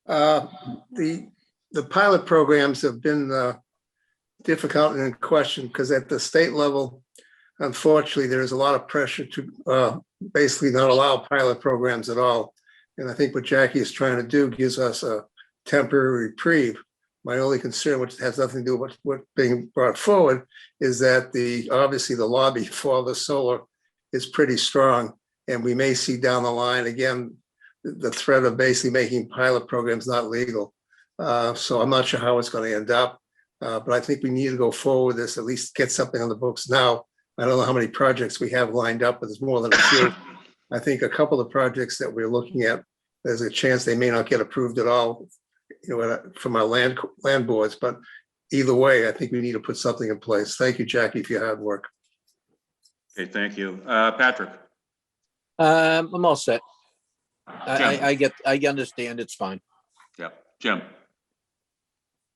The pilot programs have been difficult and in question because at the state level, unfortunately, there is a lot of pressure to basically not allow pilot programs at all. And I think what Jackie is trying to do gives us a temporary reprieve. My only concern, which has nothing to do with what's being brought forward, is that obviously the lobby for the solar is pretty strong. And we may see down the line, again, the threat of basically making pilot programs not legal. So I'm not sure how it's going to end up, but I think we need to go forward with this, at least get something on the books now. I don't know how many projects we have lined up, but there's more than a few. I think a couple of projects that we're looking at, there's a chance they may not get approved at all, from our land boards, but either way, I think we need to put something in place. Thank you, Jackie, for your hard work. Okay, thank you. Patrick? I'm all set. Jim? I understand. It's fine. Yep. Jim?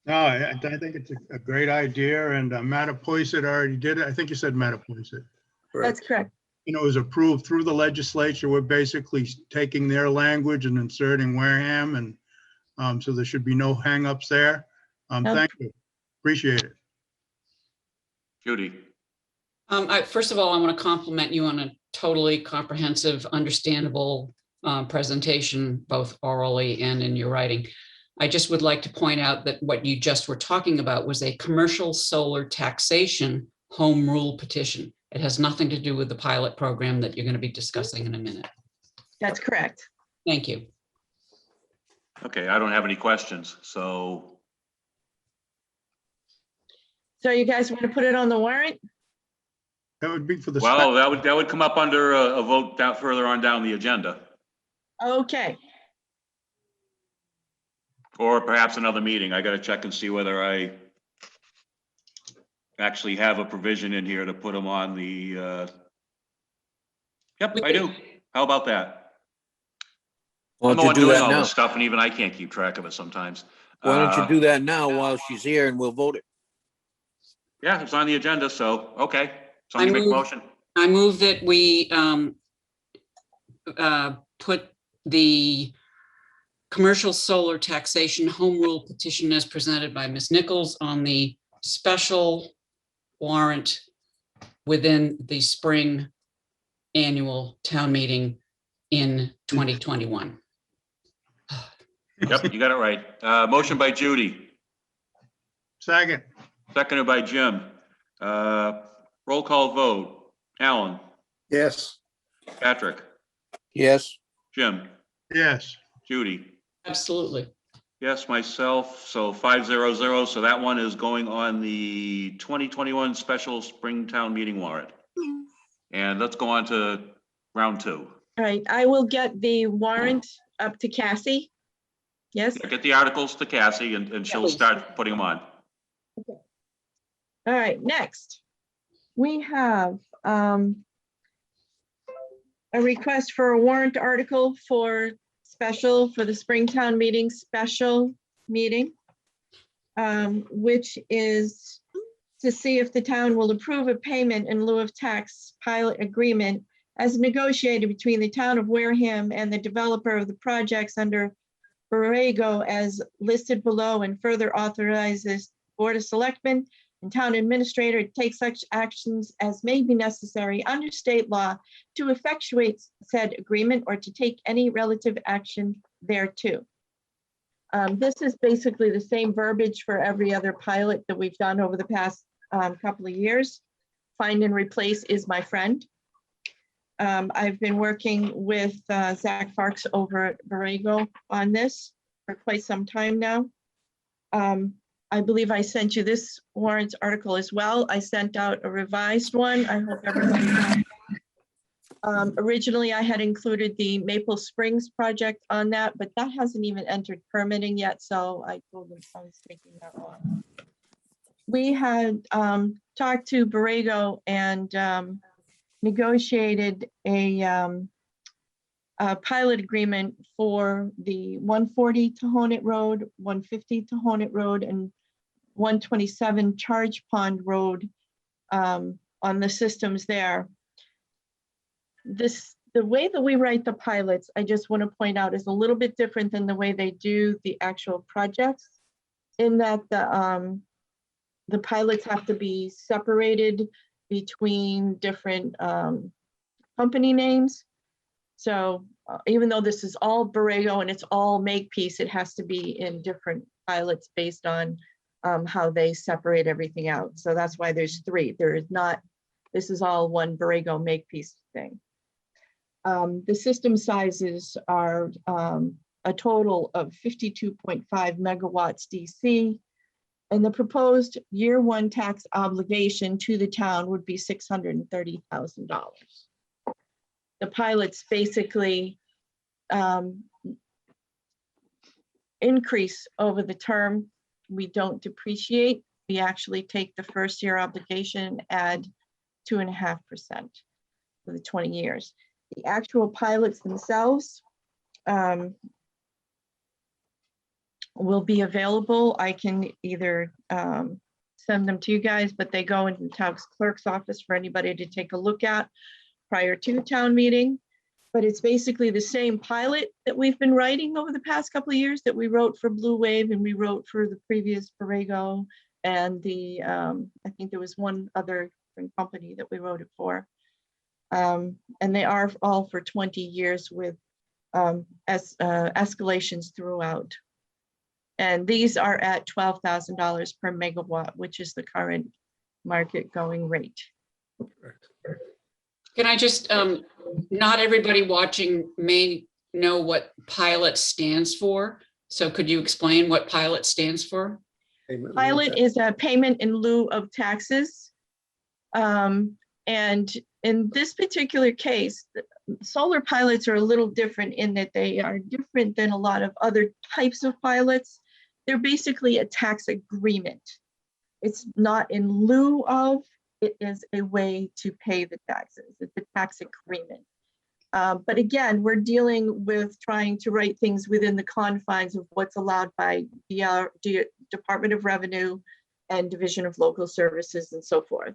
No, I think it's a great idea, and Mattapoisett already did it. I think you said Mattapoisett. That's correct. It was approved through the legislature. We're basically taking their language and inserting Wareham, and so there should be no hangups there. Thank you. Appreciate it. Judy? First of all, I want to compliment you on a totally comprehensive, understandable presentation, both orally and in your writing. I just would like to point out that what you just were talking about was a commercial solar taxation home rule petition. It has nothing to do with the pilot program that you're going to be discussing in a minute. That's correct. Thank you. Okay, I don't have any questions, so. So you guys want to put it on the warrant? That would be for the. Well, that would come up under a vote down further on down the agenda, Okay. or perhaps another meeting. I got to check and see whether I actually have a provision in here to put them on the. Yep, I do. How about that? Why I'm the don't one you do doing that all now? this stuff, and even I can't keep track of it sometimes. Why don't you do that now while she's here and we'll vote it? Yeah, it's on the agenda, so, okay. Somebody make a motion. I move that we put the commercial solar taxation home rule petition as presented by Ms. Nichols on the special warrant within the spring annual town meeting in 2021. Yep, you got it right. Motion by Judy, Second. seconded by Jim. Roll call vote. Alan? Yes. Patrick? Yes. Jim? Yes. Judy? Absolutely. Yes, myself, so 500, so that one is going on the 2021 special Springtown meeting warrant. And let's go on to round two. All right. I will get the warrant up to Cassie. Yes. Get the articles to Cassie and she'll start putting them on. All right. Next, we have a request for a warrant article for the Springtown meeting special meeting, which is to see if the town will approve a payment in lieu of tax pilot agreement as negotiated between the town of Wareham and the developer of the projects under Borrego as listed below, and further authorizes Board of Selectmen and town administrator to take such actions as may be necessary under state law to effectuate said agreement or to take any relative action thereto. This is basically the same verbiage for every other pilot that we've done over the past couple of years. Find and replace is my friend. I've been working with Zach Farks over at Borrego on this for quite some time now. I believe I sent you this warrant article as well. I sent out a revised one. I hope everybody got it. Originally, I had included the Maple Springs project on that, but that hasn't even entered permitting yet, so I told them I was taking that on. We had talked to Borrego and negotiated a pilot agreement for the 140 Tohonet Road, 150 Tohonet Road, and 127 Charge Pond Road on the systems there. The way that we write the pilots, I just want to point out, is a little bit different than the way they do the actual projects, in that the pilots have to be separated between different company names. So even though this is all Borrego and it's all Makepeace, it has to be in different pilots based on how they separate everything out. So that's why there's three. There is not, this is all one Borrego Makepeace thing. The system sizes are a total of 52.5 megawatts DC, and the proposed year one tax obligation to the town would be $630,000. The pilots basically increase over the term. We don't depreciate. We actually take the first year obligation, add 2.5% for the 20 years. The actual pilots themselves will be available. I can either send them to you guys, but they go into the town clerk's office for anybody to take a look at prior to town meeting. But it's basically the same pilot that we've been writing over the past couple of years that we wrote for Blue Wave and we wrote for the previous Borrego and the, I think there was one other company that we wrote it for. And they are all for 20 years with escalations throughout. And these are at $12,000 per megawatt, which is the current market going rate. Can I just, not everybody watching may know what pilot stands for. So could you explain what pilot stands for? Pilot is a payment in lieu of taxes. And in this particular case, solar pilots are a little different in that they are different than a lot of other types of pilots. They're basically a tax agreement. It's not in lieu of, it is a way to pay the taxes. It's a tax agreement. But again, we're dealing with trying to write things within the confines of what's allowed by the Department of Revenue and Division of Local Services and so forth.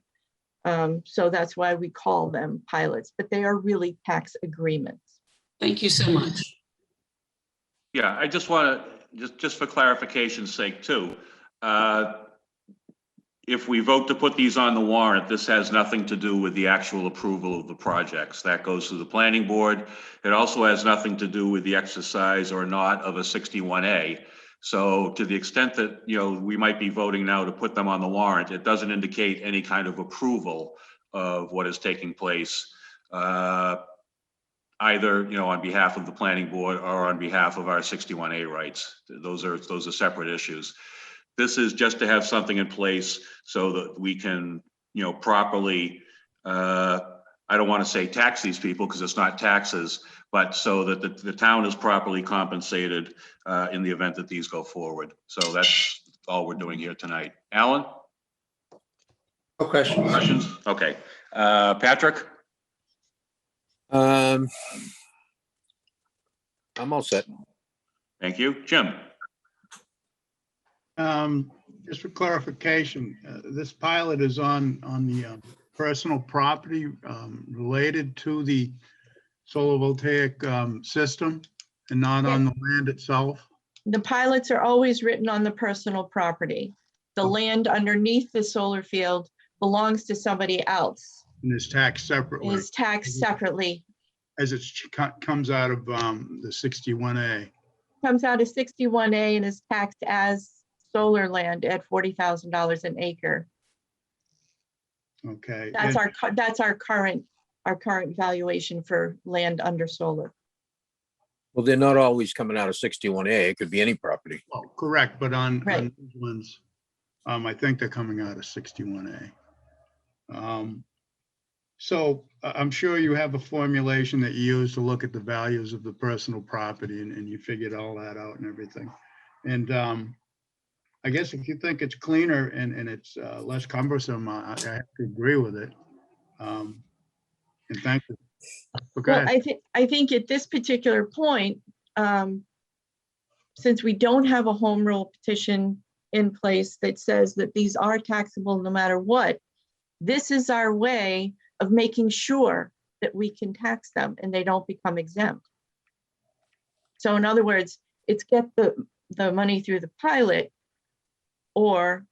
So that's why we call them pilots, but they are really tax agreements. Thank you so much. Yeah, I just want to, just for clarification's sake too, if we vote to put these on the warrant, this has nothing to do with the actual approval of the projects. That goes to the planning board. It also has nothing to do with the exercise or not of a 61A. So to the extent that, you know, we might be voting now to put them on the warrant, it doesn't indicate any kind of approval of what is taking place, either, you know, on behalf of the planning board or on behalf of our 61A rights. Those are separate issues. This is just to have something in place so that we can, you know, properly, I don't want to say tax these people because it's not taxes, but so that the town is properly compensated in the event that these go forward. So that's all we're doing here tonight. Alan? No questions. Questions? Okay. Patrick? I'm all set. Thank you. Jim? Just for clarification, this pilot is on the personal property related to the solar voltaic system and not on the land itself? The pilots are always written on the personal property. the land underneath the solar field belongs to somebody else, And is taxed separately is taxed separately, as it comes out of the 61A. comes out of 61A and is taxed as solar land at $40,000 an acre. Okay. That's And- that's our current valuation for land under solar. Well, they're not always coming out of 61A. It could be any property. Oh, correct, but on Right. these ones, I think they're coming out of 61A. So I'm sure you have a formulation that you use to look at the values of the personal property and you figured all that out and everything. And I guess if you think it's cleaner and it's less cumbersome, I have to agree with it. And thank you. Okay. Well, I think at this particular point, since we don't have a home rule petition in place that says that these are taxable no matter what, this is our way of making sure that we can tax them and they don't become exempt. So in other words, it's get the money through the pilot or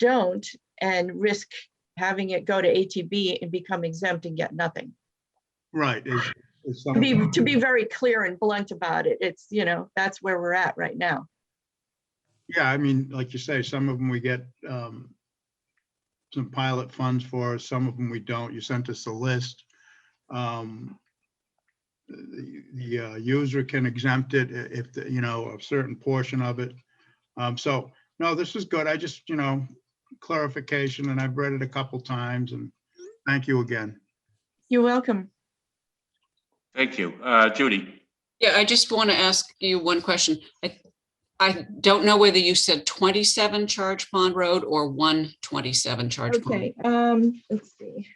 don't and risk having it go to ATB and become exempt and get nothing. Right. To be very clear and blunt about it, it's, that's where we're at right now. Yeah, I mean, like you say, some of them we get some pilot funds for, some of them we don't. You sent us a list. The user can exempt it if, a certain portion of it. So, no, this is good. I just, clarification, and I've read it a couple times, and thank you again. You're welcome. Thank you. Judy? Yeah, I just want to ask you one question. I don't know whether you said 27 Charge Pond Road or 127 Charge Pond. Okay, let's see.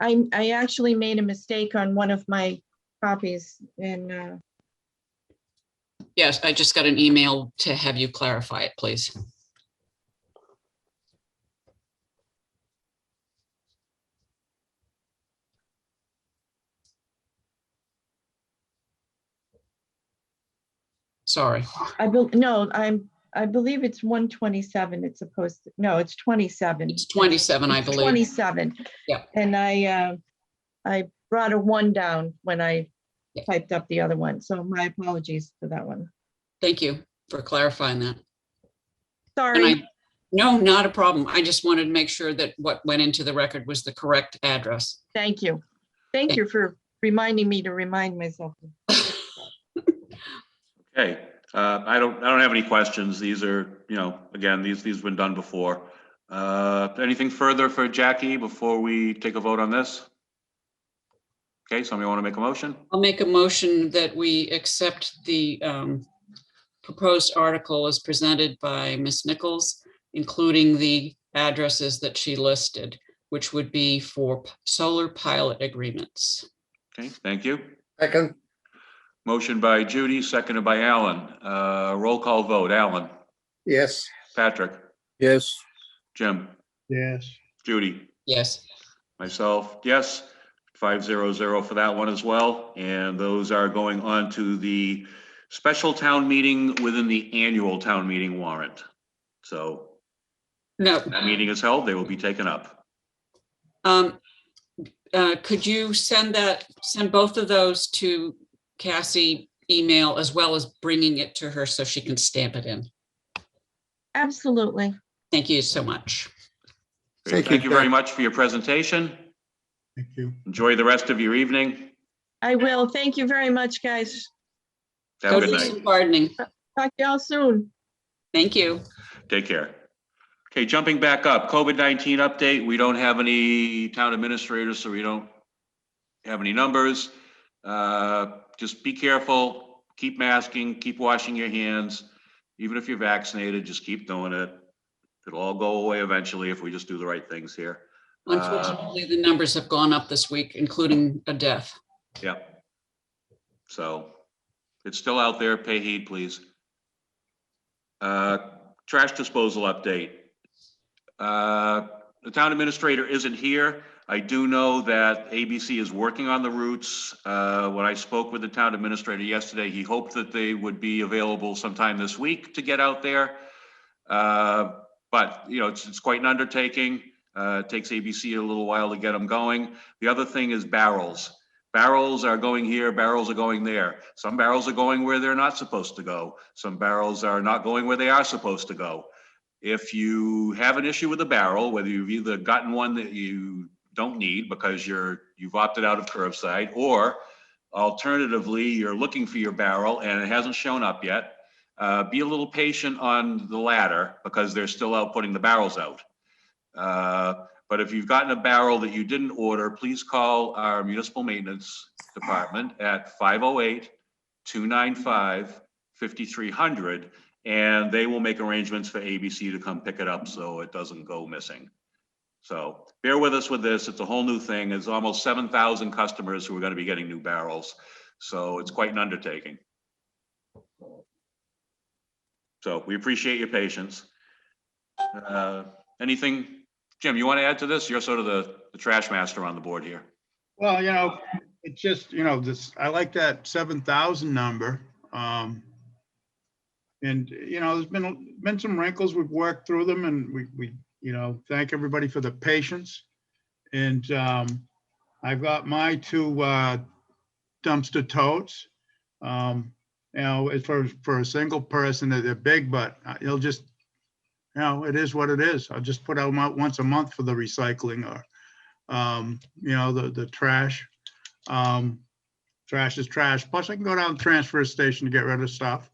I actually made a mistake on one of my copies and Yes, I just got an email to have you clarify it, please. Sorry. I believe it's 127. It's supposed to, no, it's 27. It's 27, I It's believe. 27. Yeah. And I brought a 1 down when I Yeah. typed up the other one. So my apologies for that one. Thank you for clarifying that. And Sorry. no, not a problem. I just wanted to make sure that what went into the record was the correct address. Thank you. Thank you for reminding me to remind myself. Okay, I don't have any questions. These are, again, these have been done before. Anything further for Jackie before we take a vote on this? Okay, somebody want to make a motion? I'll make a motion that we accept the proposed article as presented by Ms. Nichols, including the addresses that she listed, which would be for solar pilot agreements. Okay, thank you. Second, Motion by Judy, seconded by Alan. Roll call vote. Alan? yes. Patrick? Yes. Jim? Yes. Judy? Yes. Myself, yes. 500 for that one as well. And those are going on to the special town meeting within the annual town meeting warrant. So No. the meeting is held, they will be taken up. Could you send both of those to Cassie email as well as bringing it to her so she can stamp it in? Absolutely. Thank you so much. Great. Thank you very much for your presentation. Thank you. Enjoy the rest of your evening. I will. Thank you very much, guys. Have Go a good do night. some gardening. Talk to y'all soon. Thank you. Take care. Okay, jumping back up, COVID-19 update. We don't have any town administrators, so we don't have any numbers. Just be careful, keep masking, keep washing your hands. Even if you're vaccinated, just keep doing it. It'll all go away eventually if we just do the right things here. Unfortunately, the numbers have gone up this week, including a death. Yeah. So it's still out there. Pay heed, please. Trash disposal update. The town administrator isn't here. I do know that ABC is working on the routes. When I spoke with the town administrator yesterday, he hoped that they would be available sometime this week to get out there. But, you know, it's quite an undertaking. It takes ABC a little while to get them going. The other thing is barrels. Barrels are going here, barrels are going there. Some barrels are going where they're not supposed to go. Some barrels are not going where they are supposed to go. If you have an issue with a barrel, whether you've either gotten one that you don't need because you've opted out of curbside, or alternatively, you're looking for your barrel and it hasn't shown up yet, be a little patient on the latter because they're still out putting the barrels out. But if you've gotten a barrel that you didn't order, please call our municipal maintenance department at 508-295-5300, and they will make arrangements for ABC to come pick it up so it doesn't go missing. So bear with us with this. It's a whole new thing. There's almost 7,000 customers who are going to be getting new barrels. So it's quite an undertaking. So we appreciate your patience. Anything, Jim, you want to add to this? You're sort of the trash master on the board here. Well, you know, it's just, you know, this, I like that 7,000 number. And, you know, there's been some wrinkles. We've worked through them, and we you know, thank everybody for the patience. And I've got my 2 dumpster totes. You know, as for a single person, they're big, but it'll just, you know, it is what it is. I'll just put out once a month for the recycling, or, you know, the trash. Trash is trash. Plus I can go down to the transfer station to get rid of stuff,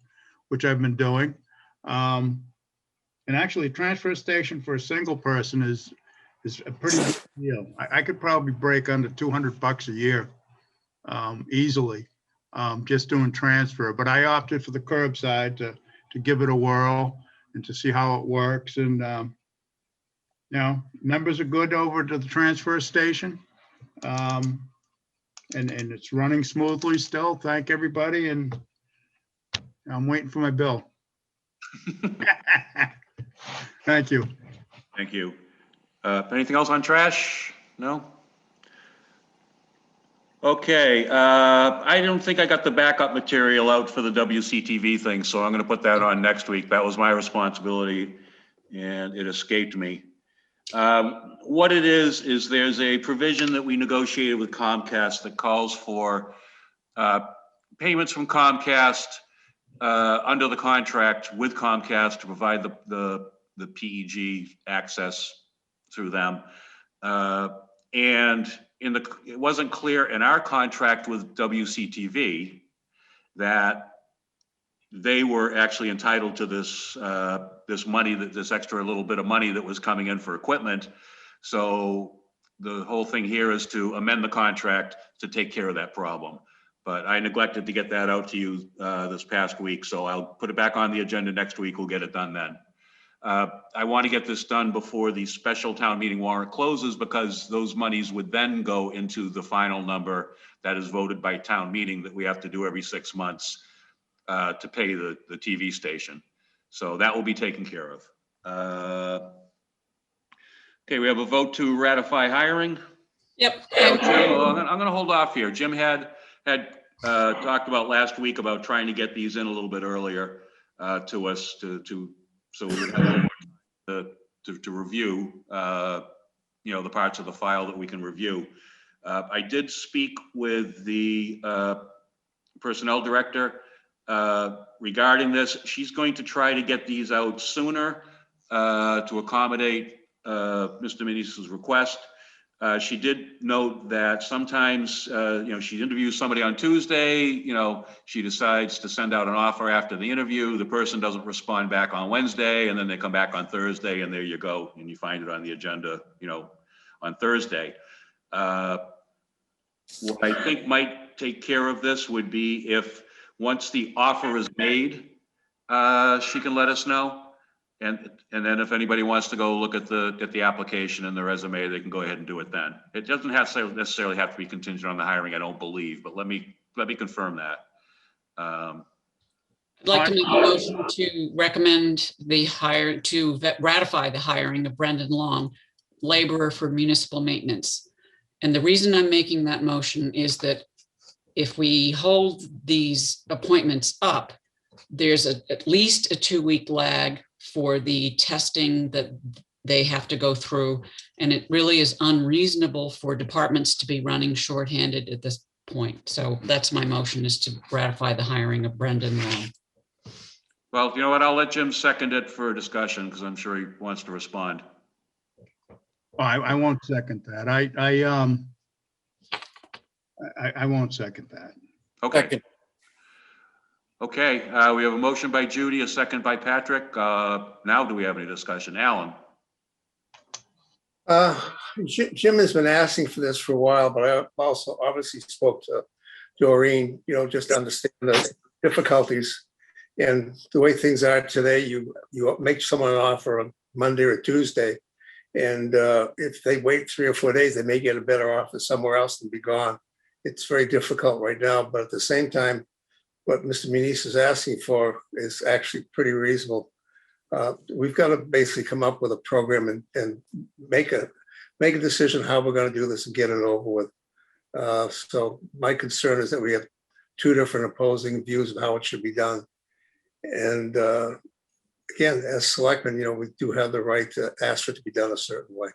which I've been doing. And actually, transfer station for a single person is a pretty good deal. I could probably break under $200 a year easily, just doing transfer. But I opted for the curbside to give it a whirl and to see how it works. And you know, numbers are good over to the transfer station, and it's running smoothly still. Thank everybody, and I'm waiting for my bill. Thank you. Thank you. Anything else on trash? No? Okay, I don't think I got the backup material out for the WCTV thing, so I'm going to put that on next week. That was my responsibility, and it escaped me. What it is there's a provision that we negotiated with Comcast that calls for payments from Comcast under the contract with Comcast to provide the PEG access through them. And it wasn't clear in our contract with WCTV that they were actually entitled to this money, this extra little bit of money that was coming in for equipment. So the whole thing here is to amend the contract to take care of that problem. But I neglected to get that out to you this past week, so I'll put it back on the agenda next week. We'll get it done then. I want to get this done before the special town meeting warrant closes, because those monies would then go into the final number that is voted by town meeting that we have to do every 6 months to pay the TV station. So that will be taken care of. Okay, we have a vote to ratify hiring. Yep. Jim, I'm going to hold off here. Jim had talked about last week about trying to get these in a little bit earlier to us so we would have to review, you know, the parts of the file that we can review. I did speak with the personnel director regarding this. She's going to try to get these out sooner to accommodate Mr. Meneses' request. She did note that sometimes, you know, she interviews somebody on Tuesday, you know, she decides to send out an offer after the interview. The person doesn't respond back on Wednesday, and then they come back on Thursday, and there you go. And you find it on the agenda, you know, on Thursday. What I think might take care of this would be if once the offer is made, she can let us know. And then if anybody wants to go look at the application and the resume, they can go ahead and do it then. It doesn't necessarily have to be contingent on the hiring, I don't believe, but let me confirm that. I'd like to make a motion to recommend ratify the hiring of Brendan Long, laborer for municipal maintenance. And the reason I'm making that motion is that if we hold these appointments up, there's at least a 2-week lag for the testing that they have to go through. And it really is unreasonable for departments to be running shorthanded at this point. So that's my motion, is to ratify the hiring of Brendan Long. Well, you know what? I'll let Jim second it for discussion because I'm sure he wants to respond. I won't second that. I won't second that. Okay. Second. Okay, we have a motion by Judy, a second by Patrick. Now do we have any discussion? Alan? Jim has been asking for this for a while, but I also obviously spoke to Doreen, just to understand the difficulties. And the way things are today, you make someone an offer on Monday or Tuesday. And if they wait 3 or 4 days, they may get a better offer somewhere else and be gone. It's very difficult right now, but at the same time, what Mr. Muniz is asking for is actually pretty reasonable. We've got to basically come up with a program and make a decision how we're going to do this and get it over with. So my concern is that we have 2 different opposing views of how it should be done. And again, as selectmen, we do have the right to ask for it to be done a certain way,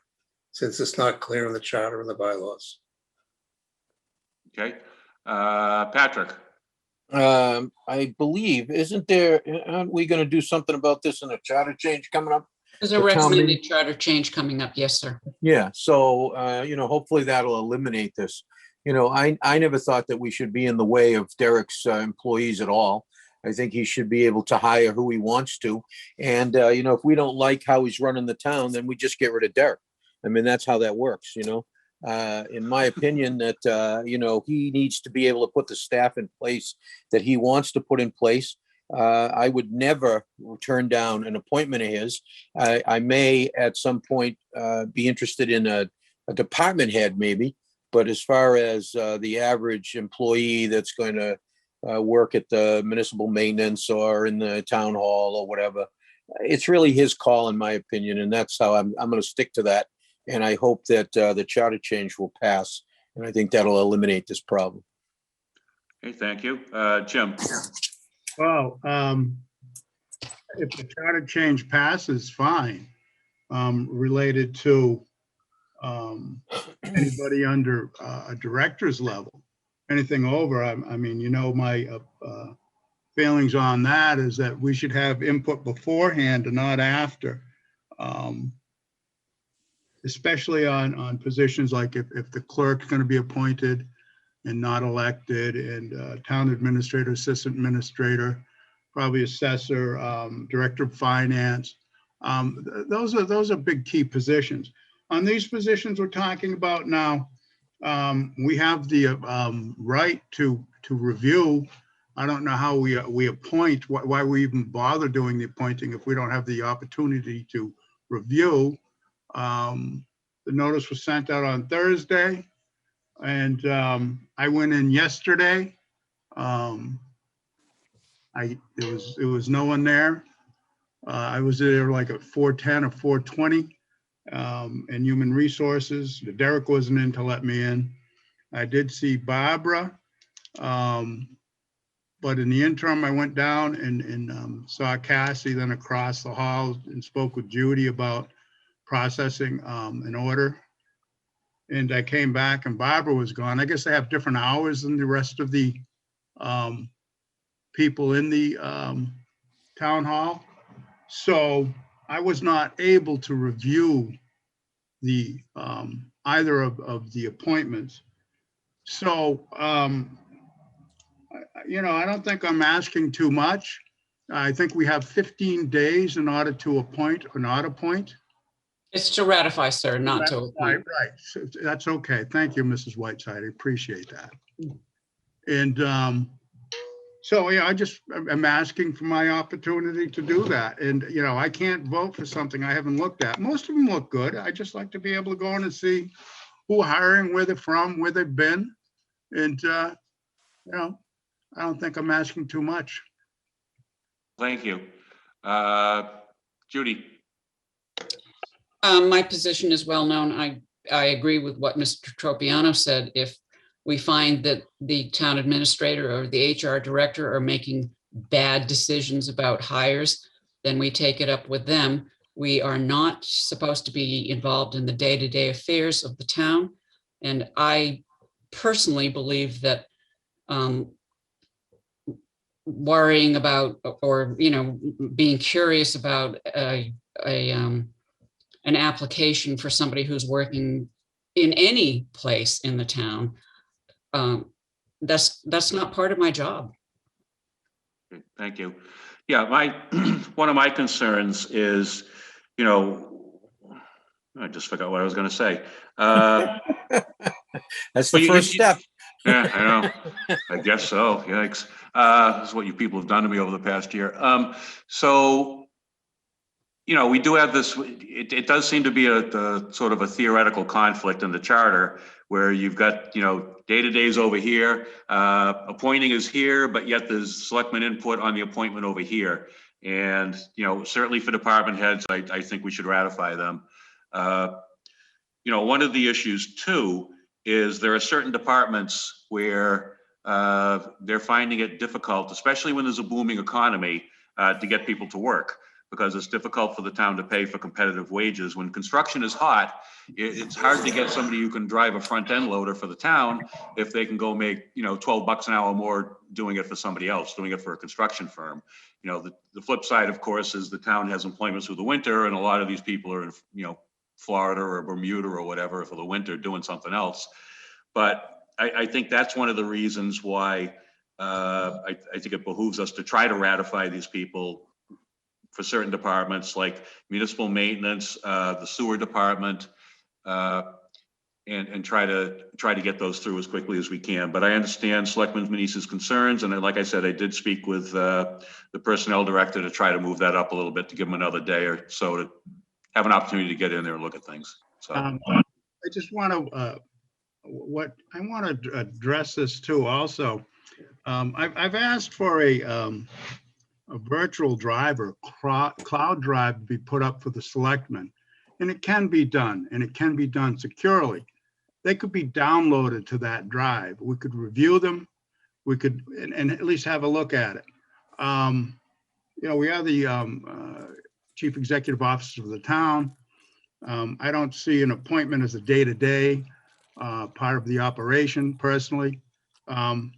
since it's not clear in the charter and the bylaws. Okay. Patrick? I believe, aren't we going to do something about this in a charter change coming up? There's a The town recommended meeting? charter change coming up. Yes, sir. Yeah, so, hopefully that'll eliminate this. I never thought that we should be in the way of Derek's employees at all. I think he should be able to hire who he wants to. And, if we don't like how he's running the town, then we just get rid of Derek. I mean, that's how that works, in my opinion, that, he needs to be able to put the staff in place that he wants to put in place. I would never turn down an appointment of his. I may at some point be interested in a department head maybe, but as far as the average employee that's going to work at the municipal maintenance or in the town hall or whatever, it's really his call, in my opinion, and that's how I'm going to stick to that. And I hope that the charter change will pass, and I think that'll eliminate this problem. Okay, thank you. Jim? Well, if the charter change passes, fine. Related to anybody under a director's level, anything over, I mean, my feelings on that is that we should have input beforehand and not after. Especially on positions like if the clerk's going to be appointed and not elected, and town administrator, assistant administrator, probably assessor, director of finance. Those are big key positions. On these positions we're talking about now, we have the right to review. I don't know how we appoint, why we even bother doing the appointing if we don't have the opportunity to review. The notice was sent out on Thursday, and I went in yesterday. It was no one there. I was there like at 4:10 or 4:20, and Human Resources. Derek wasn't in to let me in. I did see Barbara, but in the interim, I went down and saw Cassie, then across the hall, and spoke with Judy about processing an order. And I came back and Barbara was gone. I guess they have different hours than the rest of the people in the town hall. So I was not able to review the either of the appointments. So, I don't think I'm asking too much. I think we have 15 days in order to appoint or not appoint. It's to ratify, sir, not to appoint. Right. So that's okay. Thank you, Mrs. Whiteside. I appreciate that. And so, I'm asking for my opportunity to do that. And, I can't vote for something I haven't looked at. Most of them look good. I just like to be able to go in and see who hiring, where they're from, where they've been. And, I don't think I'm asking too much. Thank you. Judy? My position is well known. I agree with what Mr. Tropiano said. If we find that the town administrator or the HR director are making bad decisions about hires, then we take it up with them. We are not supposed to be involved in the day-to-day affairs of the town. And I personally believe that worrying about, or, being curious about an application for somebody who's working in any place in the town, that's not part of my job. Thank you. Yeah, one of my concerns is, I just forgot what I was going to say. That's the first step. Yeah, I know. I guess so. Yikes. This is what you people have done to me over the past year. So, we do have this, it does seem to be a sort of a theoretical conflict in the charter where you've got, day-to-days over here, appointing is here, but yet there's selectmen input on the appointment over here. And, certainly for department heads, I think we should ratify them. One of the issues too is there are certain departments where they're finding it difficult, especially when there's a booming economy, to get people to work, because it's difficult for the town to pay for competitive wages. When construction is hot, it's hard to get somebody who can drive a front end loader for the town if they can go make, $12 an hour more doing it for somebody else, doing it for a construction firm. The flip side, of course, is the town has employment through the winter, and a lot of these people are in, Florida or Bermuda or whatever for the winter doing something else. But I think that's one of the reasons why I think it behooves us to try to ratify these people for certain departments like municipal maintenance, the sewer department, and try to get those through as quickly as we can. But I understand Selectman Manise's concerns, and like I said, I did speak with the personnel director to try to move that up a little bit, to give him another day or so to have an opportunity to get in there and look at things. So I just want to, I want to address this too also. I've asked for a virtual driver, cloud drive, to be put up for the selectmen. And it can be done, and it can be done securely. They could be downloaded to that drive. We could review them. We could, and at least have a look at it. We are the chief executive officer of the town. I don't see an appointment as a day-to-day part of the operation personally. I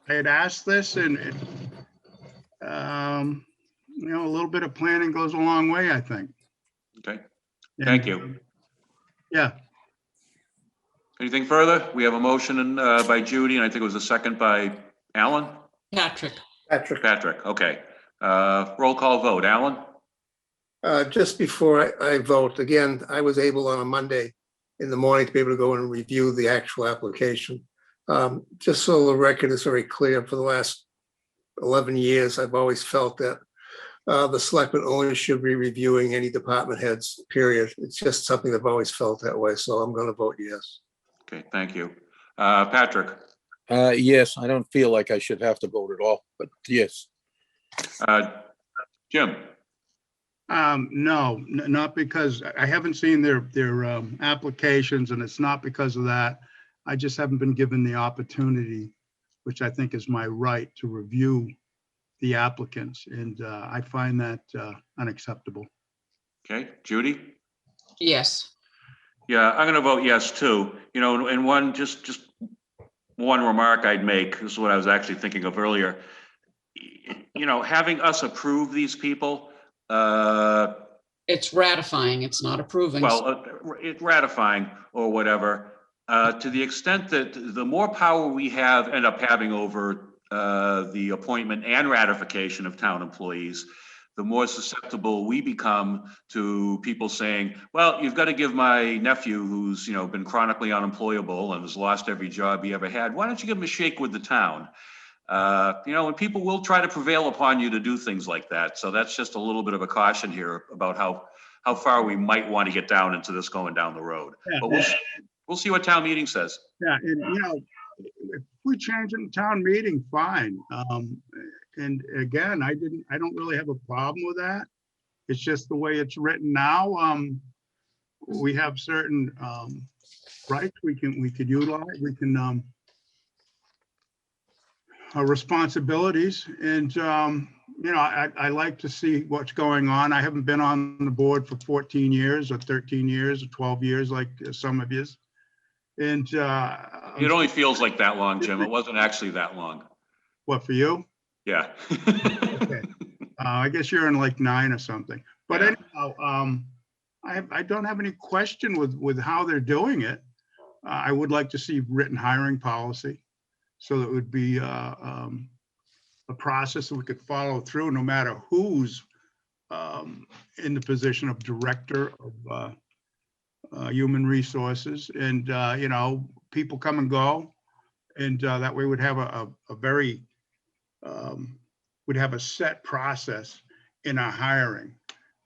had asked this, and a little bit of planning goes a long way, I think. Okay, thank you. Yeah. Anything further? We have a motion by Judy, and I think it was a second by Alan? Patrick. Patrick, okay. Roll call vote. Alan? Just before I vote, again, I was able on a Monday in the morning to be able to go and review the actual application. Just so the record is very clear, for the last 11 years, I've always felt that the selectmen only should be reviewing any department heads, period. It's just something I've always felt that way, so I'm going to vote yes. Okay, thank you. Patrick? Yes, I don't feel like I should have to vote at all, but yes. Jim? No, not because I haven't seen their applications, and it's not because of that. I just haven't been given the opportunity, which I think is my right, to review the applicants, and I find that unacceptable. Okay, Judy? Yes. Yeah, I'm going to vote yes too. And one just one remark I'd make, this is what I was actually thinking of earlier. Having us approve these people. It's ratifying, it's not approving. Well, it's ratifying or whatever. To the extent that the more power we end up having over the appointment and ratification of town employees, the more susceptible we become to people saying, well, you've got to give my nephew, who's been chronically unemployable and has lost every job he ever had, why don't you give him a shake with the town? And people will try to prevail upon you to do things like that. So that's just a little bit of a caution here about how far we might want to get down into this going down the road. Yeah, but we'll see what town meeting says. Yeah, and if we change in town meeting, fine. And again, I don't really have a problem with that. It's just the way it's written now. We have certain rights we could utilize. We can responsibilities. And, I like to see what's going on. I haven't been on the board for 14 years or 13 years or 12 years like some of you. And It only feels like that long, Jim. It wasn't actually that long. what, for you? Yeah. Okay. I guess you're in like 9 or something. But Yeah. anyhow, I don't have any question with how they're doing it. I would like to see written hiring policy, so that it would be a process that we could follow through, no matter who's in the position of director of human resources. And people come and go, and that way we'd have a very we'd have a set process in our hiring,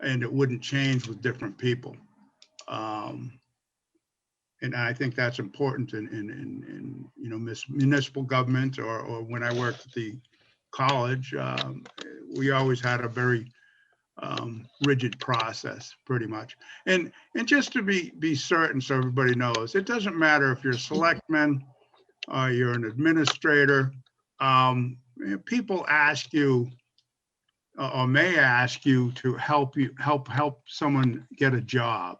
and it wouldn't change with different people. And I think that's important in municipal government, or when I worked at the college, we always had a very rigid process, pretty much. And just to be certain, so everybody knows, it doesn't matter if you're a selectman, you're an administrator. People ask you, or may ask you, to help someone get a job.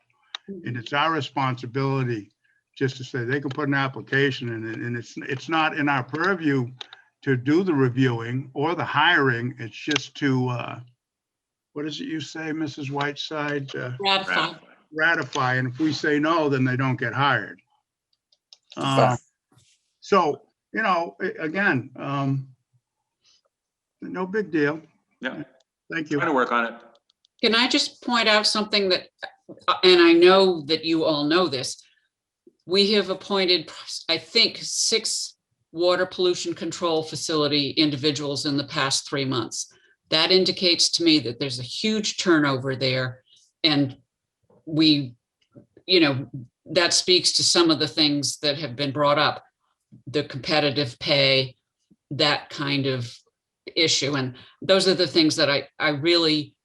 And it's our responsibility just to say they can put an application in it, and it's not in our purview to do the reviewing or the hiring. It's just to, what is it you say, Mrs. Whiteside? Ratify. Ratify. And if we say no, then they don't get hired. Fact. So, again, no big deal. Yeah. Thank you. Trying to work on it. Can I just point out something that, and I know that you all know this, we have appointed, I think, 6 water pollution control facility individuals in the past 3 months. That indicates to me that there's a huge turnover there. And that speaks to some of the things that have been brought up, the competitive pay, that kind of issue. And those are the things that I really,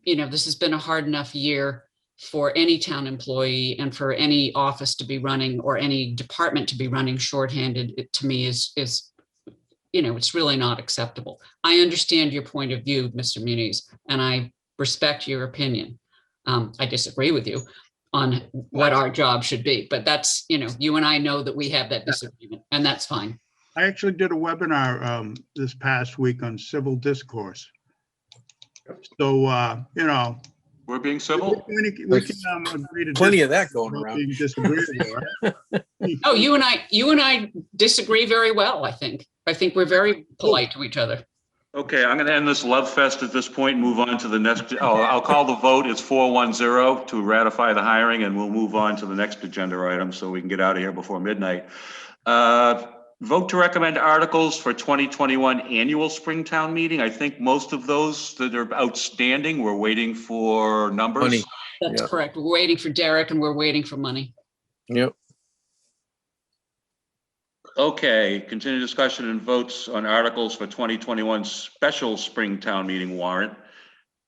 this has been a hard enough year for any town employee and for any office to be running, or any department to be running shorthanded. It, to me, is it's really not acceptable. I understand your point of view, Mr. Muniz, and I respect your opinion. I disagree with you on what our job should be, but that's, you and I know that we have that disagreement, and that's fine. I actually did a webinar this past week on civil discourse. So, We're being civil. we can agree to Plenty of that disagree going without around. being disagreeable, right? Oh, you and I disagree very well, I think. I think we're very polite to each other. Okay, I'm going to end this love fest at this point and move on to the next. I'll call the vote. It's 4-1-0 to ratify the hiring, and we'll move on to the next agenda item so we can get out of here before midnight. Vote to recommend articles for 2021 annual Springtown meeting. I think most of those that are outstanding, we're waiting for numbers. Money. That's Yeah. correct. We're waiting for Derek, and we're waiting for money. Yep. Okay, continue discussion and votes on articles for 2021 special Springtown meeting warrant.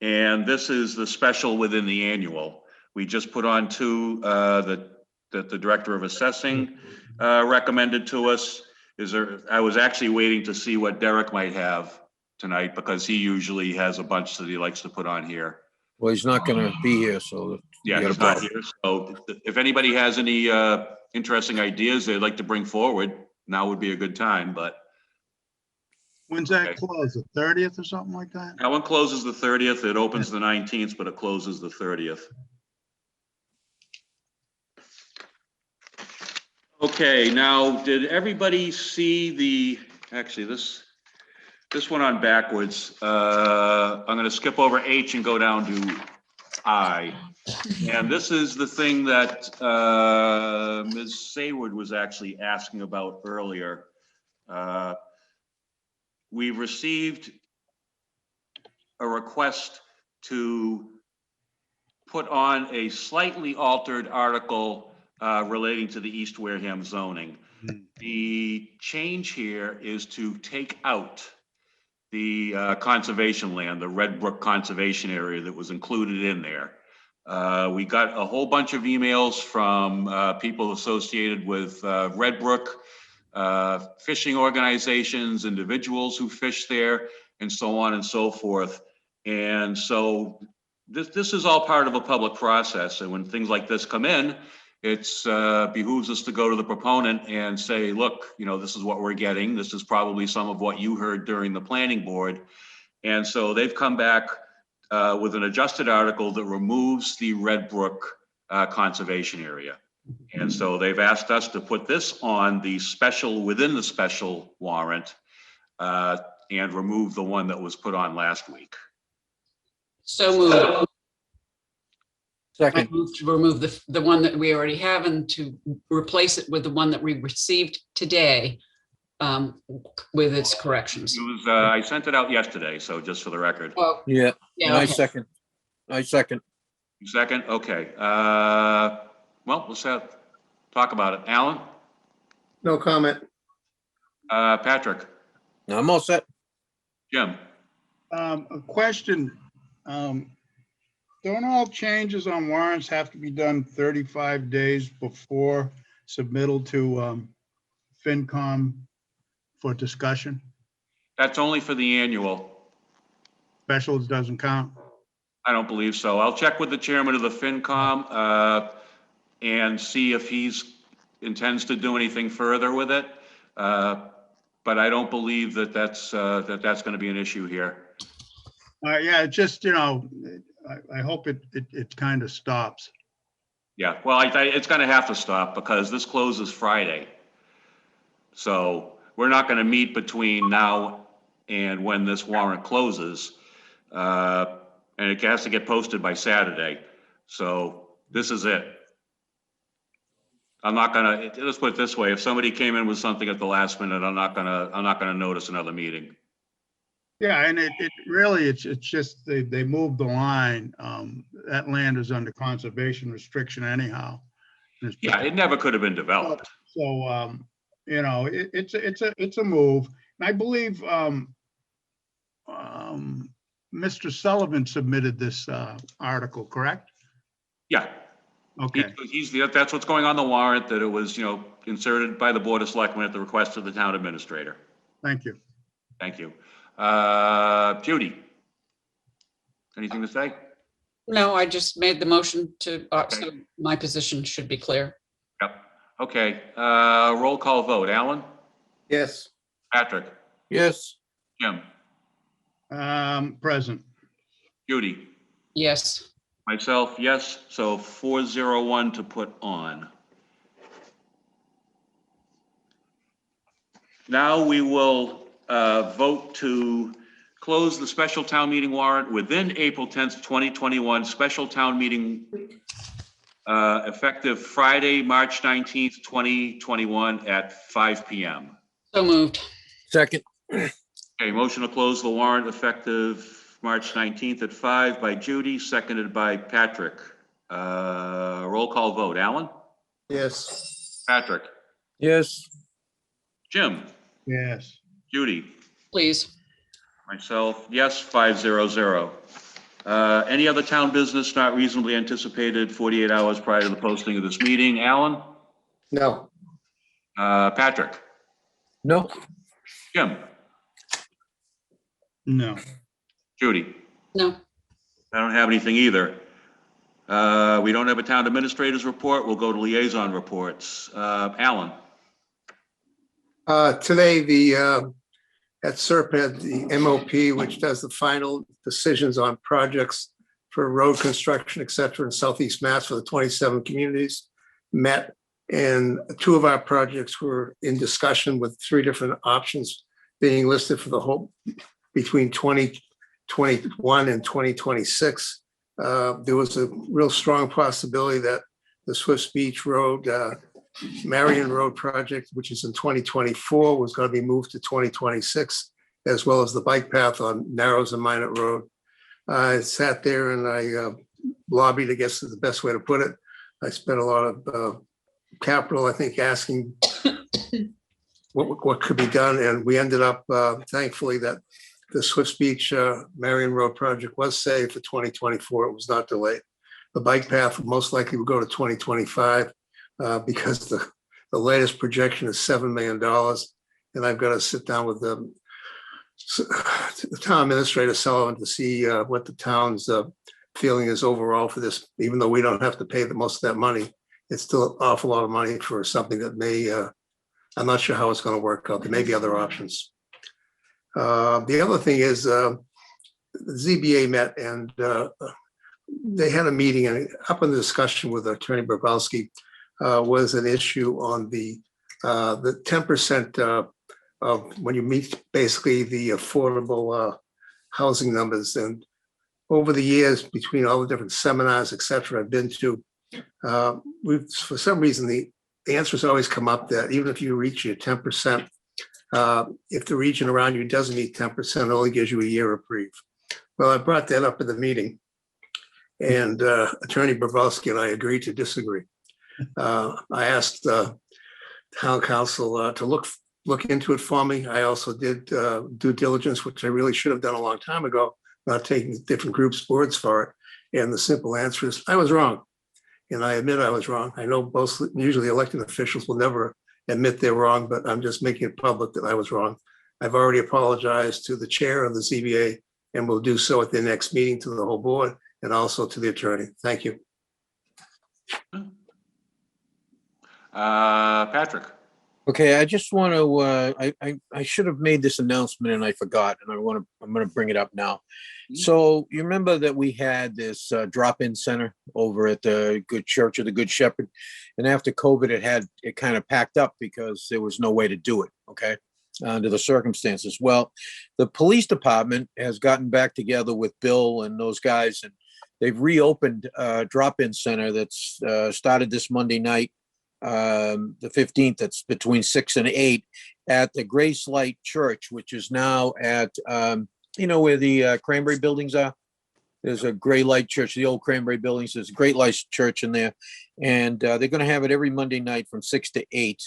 And this is the special within the annual. We just put on 2 that the Director of Assessing recommended to us. I was actually waiting to see what Derek might have tonight, because he usually has a bunch that he likes to put on here. Well, he's not going to be here, so. Yeah, you he's got a not problem. here. So if anybody has any interesting ideas they'd like to bring forward, now would be a good time, but When's that Okay. close? The 30th or something like that? that one closes the 30th. It opens the 19th, but it closes the 30th. Okay, now, did everybody see actually, this one on backwards. I'm going to skip over H and go down to I. And this is the thing that Ms. Sayward was actually asking about earlier. We received a request to put on a slightly altered article relating to the East Wareham zoning. The change here is to take out the conservation land, the Red Brook Conservation Area that was included in there. We got a whole bunch of emails from people associated with Red Brook fishing organizations, individuals who fish there, and so on and so forth. And so this is all part of a public process. And when things like this come in, it's behooves us to go to the proponent and say, look, this is what we're getting. This is probably some of what you heard during the planning board. And so they've come back with an adjusted article that removes the Red Brook conservation area. And so they've asked us to put this on the special, within the special warrant, and remove the one that was put on last week. So moved. I Second, move to remove the one that we already have and to replace it with the one that we received today with its corrections. It was, I sent it out yesterday, so just for the record. Oh, yeah, yeah, I okay. second. I second. Second, okay. Well, let's talk about it. Alan? No comment. Patrick? I'm all set. Jim? A question. Don't all changes on warrants have to be done 35 days before submittal to FinCom for discussion? That's only for the annual. Specials doesn't count? I don't believe so. I'll check with the chairman of the FinCom and see if he's intends to do anything further with it. But I don't believe that that's going to be an issue here. Yeah, it just, I hope it kind of stops. Yeah, well, it's going to have to stop because this closes Friday. So we're not going to meet between now and when this warrant closes. And it has to get posted by Saturday. So this is it. I'm not gonna, let's put it this way. If somebody came in with something at the last minute, I'm not gonna notice another meeting. Yeah, and it really, it's just, they moved the line. That land is under conservation restriction anyhow. Yeah, it never could have been developed. So, it's a move. And I believe Mr. Sullivan submitted this article, correct? Yeah. Okay, That's what's going on the warrant, that it was, inserted by the Board of Selectmen at the request of the town administrator. thank you. Thank you. Judy? Anything to say? No, I just made the motion to, so my position should be clear. Yep. Okay, roll call vote. Alan? Yes. Patrick? Yes, Jim? Present. Judy? Yes. Myself, yes. So 401 to put on. Now we will vote to close the special town meeting warrant within April 10th, 2021, special town meeting effective Friday, March 19th, 2021 at 5 p.m. So moved. second. Okay, motion to close the warrant effective March 19th at 5 by Judy, seconded by Patrick. Roll call vote. Alan? Yes. Patrick? Yes, Jim? Yes. Judy? Please. Myself, yes, 500. Any other town business not reasonably anticipated 48 hours prior to the posting of this meeting? Alan? No. Patrick? no, Jim? No. Judy? No. I don't have anything either. We don't have a town administrator's report. We'll go to liaison reports. Alan? Today, at Serpent, the MOP, which does the final decisions on projects for road construction, et cetera, in Southeast Mass for the 27 communities, met. And two of our projects were in discussion with 3 different options being listed for the whole between 2021 and 2026. There was a real strong possibility that the Swift Beach Road, Marion Road project, which is in 2024, was going to be moved to 2026, as well as the bike path on Narrows and Minot Road. I sat there and I lobbied, I guess is the best way to put it. I spent a lot of capital, I think, asking what could be done. And we ended up, thankfully, that the Swift Beach Marion Road project was saved for 2024. It was not delayed. The bike path most likely will go to 2025 because The latest projection is $7 million. And I've got to sit down with the town administrator Sullivan to see what the town's feeling is overall for this. Even though we don't have to pay the most of that money, it's still an awful lot of money for something that may, I'm not sure how it's going to work out. There may be other options. The other thing is the ZBA met and they had a meeting, and up in the discussion with Attorney Bobrowski was an issue on the 10% of when you meet basically the affordable housing numbers. And over the years, between all the different seminars, et cetera, I've been to, we've, for some reason, the answers always come up that even if you reach your 10%, if the region around you doesn't meet 10%, it only gives you a year reprieve. Well, I brought that up in the meeting, and Attorney Bobrowski and I agreed to disagree. I asked town council to look into it for me. I also did due diligence, which I really should have done a long time ago, not taking different groups' boards for it. And the simple answer is I was wrong. And I admit I was wrong. I know most usually elected officials will never admit they're wrong, but I'm just making it public that I was wrong. I've already apologized to the chair of the ZBA and will do so at the next meeting to the whole board and also to the attorney. Thank you. Patrick. Okay, I just want to, I should have made this announcement and I forgot, and I'm going to bring it up now. So you remember that we had this drop-in center over at the Good Church of the Good Shepherd, and after COVID, it kind of packed up because there was no way to do it. Okay, under the circumstances. Well, the police department has gotten back together with Bill and those guys, and they've reopened a drop-in center that's started this Monday night. The 15th, that's between 6 and 8 at the Grace Light Church, which is now at, where the Cranberry buildings are. There's a Gray Light Church, the old Cranberry buildings. There's a Great Light Church in there. And they're going to have it every Monday night from 6 to 8.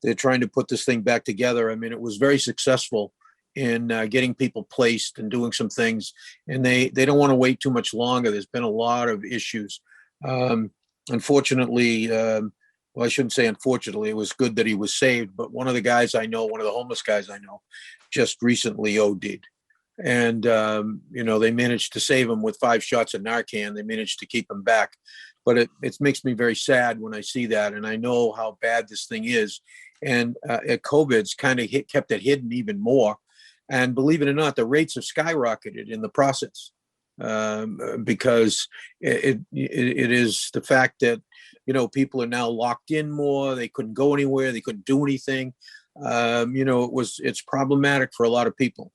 They're trying to put this thing back together. I mean, it was very successful in getting people placed and doing some things. And they don't want to wait too much longer. There's been a lot of issues. Unfortunately, well, I shouldn't say unfortunately, it was good that he was saved, but one of the guys I know, one of the homeless guys I know, just recently OD'd. And, they managed to save him with 5 shots of Narcan. They managed to keep him back. But it makes me very sad when I see that. And I know how bad this thing is. And COVID's kind of kept it hidden even more. And believe it or not, the rates have skyrocketed in the process because it is the fact that, people are now locked in more. They couldn't go anywhere. They couldn't do anything. It's problematic for a lot of people.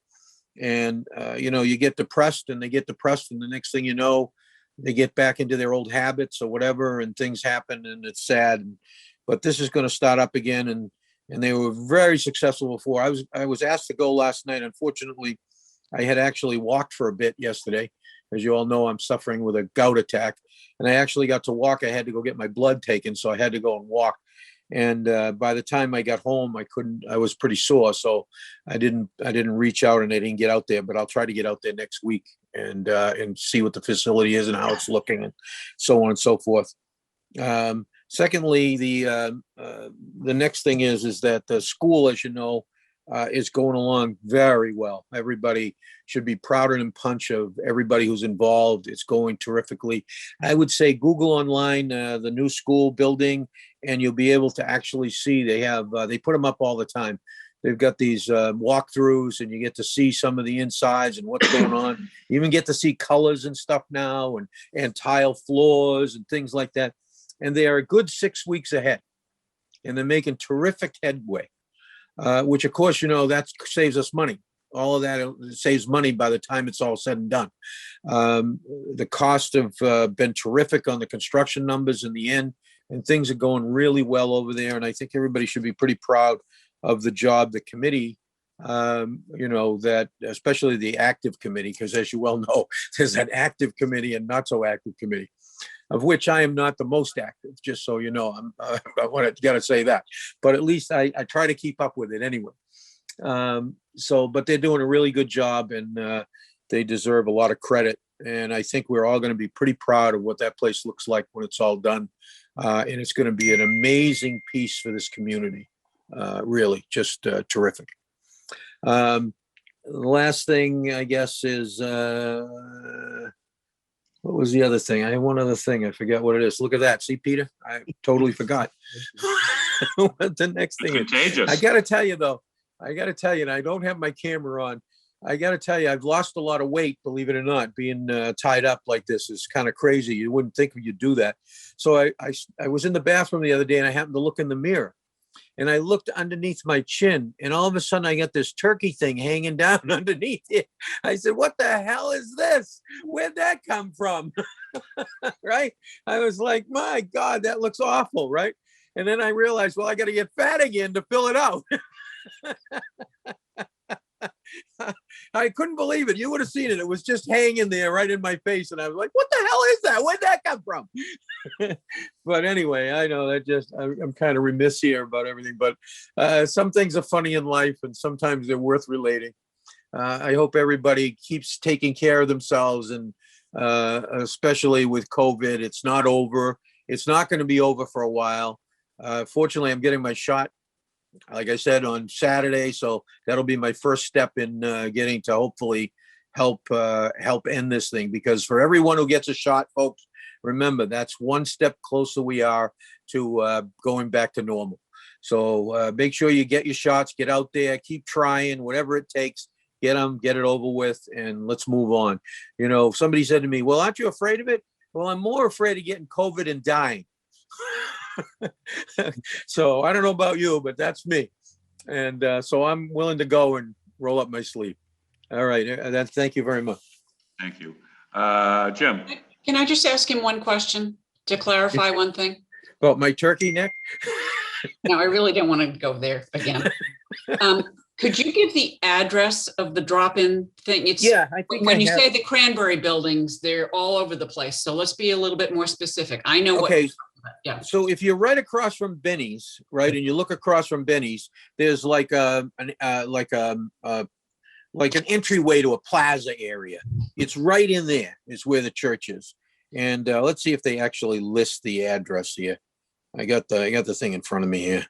And, you get depressed and they get depressed. And the next thing you know, they get back into their old habits or whatever, and things happen and it's sad. But this is going to start up again. And they were very successful before. I was asked to go last night. Unfortunately, I had actually walked for a bit yesterday. As you all know, I'm suffering with a gout attack, and I actually got to walk. I had to go get my blood taken, so I had to go and walk. And by the time I got home, I was pretty sore. So I didn't reach out and I didn't get out there, but I'll try to get out there next week and see what the facility is and how it's looking and so on and so forth. Secondly, the next thing is that the school, as you know, is going along very well. Everybody should be proud and punch of everybody who's involved. It's going terrifically. I would say Google online the new school building, and you'll be able to actually see they put them up all the time. They've got these walkthroughs, and you get to see some of the insides and what's going on. You even get to see colors and stuff now, and tile floors and things like that. And they are a good 6 weeks ahead, and they're making terrific headway. Which of course, that saves us money. All of that saves money by the time it's all said and done. The costs have been terrific on the construction numbers in the end, and things are going really well over there. And I think everybody should be pretty proud of the job the committee, that especially the active committee, because as you well know, there's an active committee and not so active committee, of which I am not the most active, just so you know. I got to say that, but at least I try to keep up with it anyway. But they're doing a really good job, and they deserve a lot of credit. And I think we're all going to be pretty proud of what that place looks like when it's all done. And it's going to be an amazing piece for this community. Really, just terrific. The last thing, I guess, is what was the other thing? I had one other thing. I forget what it is. Look at that. See, Peter? I totally forgot what the next It's thing is. contagious. I got to tell you, though, and I don't have my camera on. I got to tell you, I've lost a lot of weight, believe it or not. Being tied up like this is kind of crazy. You wouldn't think you'd do that. So I was in the bathroom the other day and I happened to look in the mirror and I looked underneath my chin and all of a sudden I got this turkey thing hanging down underneath it. I said, what the hell is this? Where'd that come from? Right? I was like, my God, that looks awful. Right? And then I realized, well, I got to get fat again to fill it out. I couldn't believe it. You would have seen it. It was just hanging there right in my face. And I was like, what the hell is that? Where'd that come from? But anyway, I know that I'm kind of remiss here about everything, but some things are funny in life and sometimes they're worth relating. I hope everybody keeps taking care of themselves and especially with COVID, it's not over. It's not going to be over for a while. Fortunately, I'm getting my shot, like I said, on Saturday. So that'll be my first step in getting to hopefully help end this thing. Because for everyone who gets a shot, folks, remember, that's one step closer we are to going back to normal. So make sure you get your shots, get out there, keep trying, whatever it takes, get them, get it over with, and let's move on. You know, somebody said to me, well, aren't you afraid of it? Well, I'm more afraid of getting COVID and dying. So I don't know about you, but that's me. And so I'm willing to go and roll up my sleeve. All right. Thank you very much. Thank you. Jim? Can I just ask him one question to clarify one thing? About my turkey neck? No, I really don't want to go there again. Could you give the address of the drop-in thing? It's, Yeah, I think when you say the Cranberry buildings, they're all over the place. So let's be a little bit more specific. I know what. Okay. Yeah. So if you're right across from Benny's, right, and you look across from Benny's, there's like an entryway to a plaza area. It's right in there is where the church is. And let's see if they actually list the address here. I got the thing in front of me here.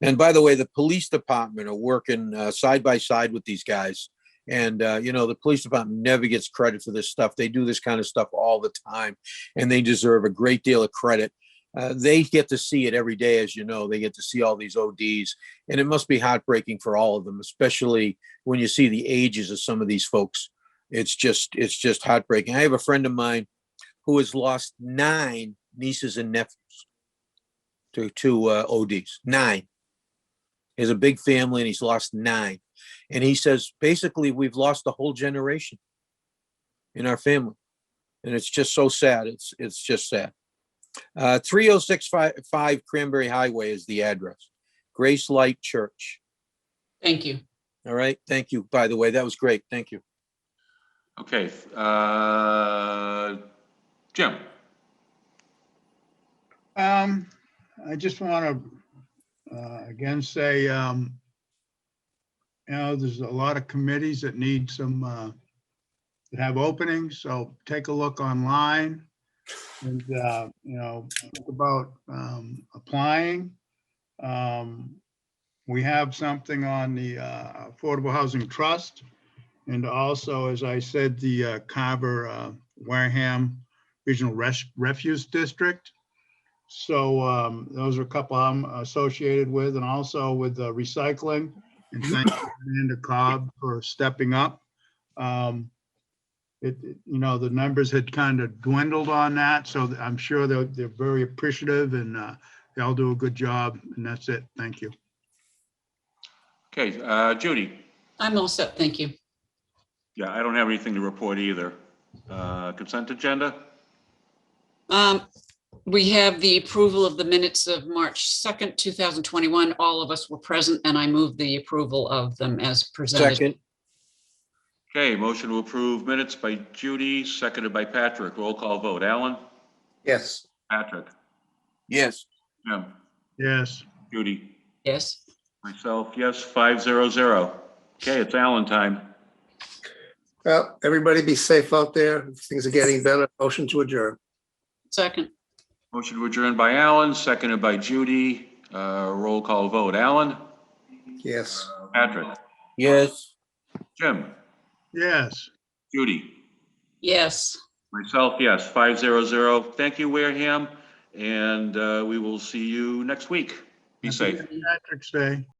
And by the way, the police department are working side by side with these guys. And, you know, the police department never gets credit for this stuff. They do this kind of stuff all the time, and they deserve a great deal of credit. They get to see it every day, as you know. They get to see all these ODs, and it must be heartbreaking for all of them, especially when you see the ages of some of these folks. It's just heartbreaking. I have a friend of mine who has lost 9 nieces and nephews to ODs. 9. He has a big family, and he's lost 9. And he says, basically, we've lost a whole generation in our family, and it's just so sad. It's just sad. 30655 Cranberry Highway is the address. Grace Light Church. Thank you. All right. Thank you. By the way, that was great. Thank you. Okay. Jim? I just want to again say, you know, there's a lot of committees that need some, that have openings. So take a look online and, you know, think about applying. We have something on the Affordable Housing Trust. And also, as I said, the Carver Wareham Regional Refuse District. So those are a couple I'm associated with, and also with recycling. And thank you, Amanda Cobb, for stepping up. You know, the numbers had kind of dwindled on that, so I'm sure they're very appreciative, and they'll do a good job. And that's it. Thank you. Okay, Judy? I'm all set. Thank you. Yeah, I don't have anything to report either. Consent agenda? We have the approval of the minutes of March 2nd, 2021. All of us were present, and I move the approval of them as presented. Second. Okay, motion to approve minutes by Judy, seconded by Patrick. Roll call vote. Alan? Yes. Patrick? Yes. Jim? Yes. Judy? Yes. Myself, yes, 500. Okay, it's Alan time. Well, everybody be safe out there. Things are getting better. Motion to adjourn. Second, Motion to adjourn by Alan, seconded by Judy. Roll call vote. Alan? Yes. Patrick? Yes. Jim? Yes. Judy? yes. Myself, yes, 500. Thank you, Wareham, and we will see you next week. Be Happy safe. St. Patrick's Day.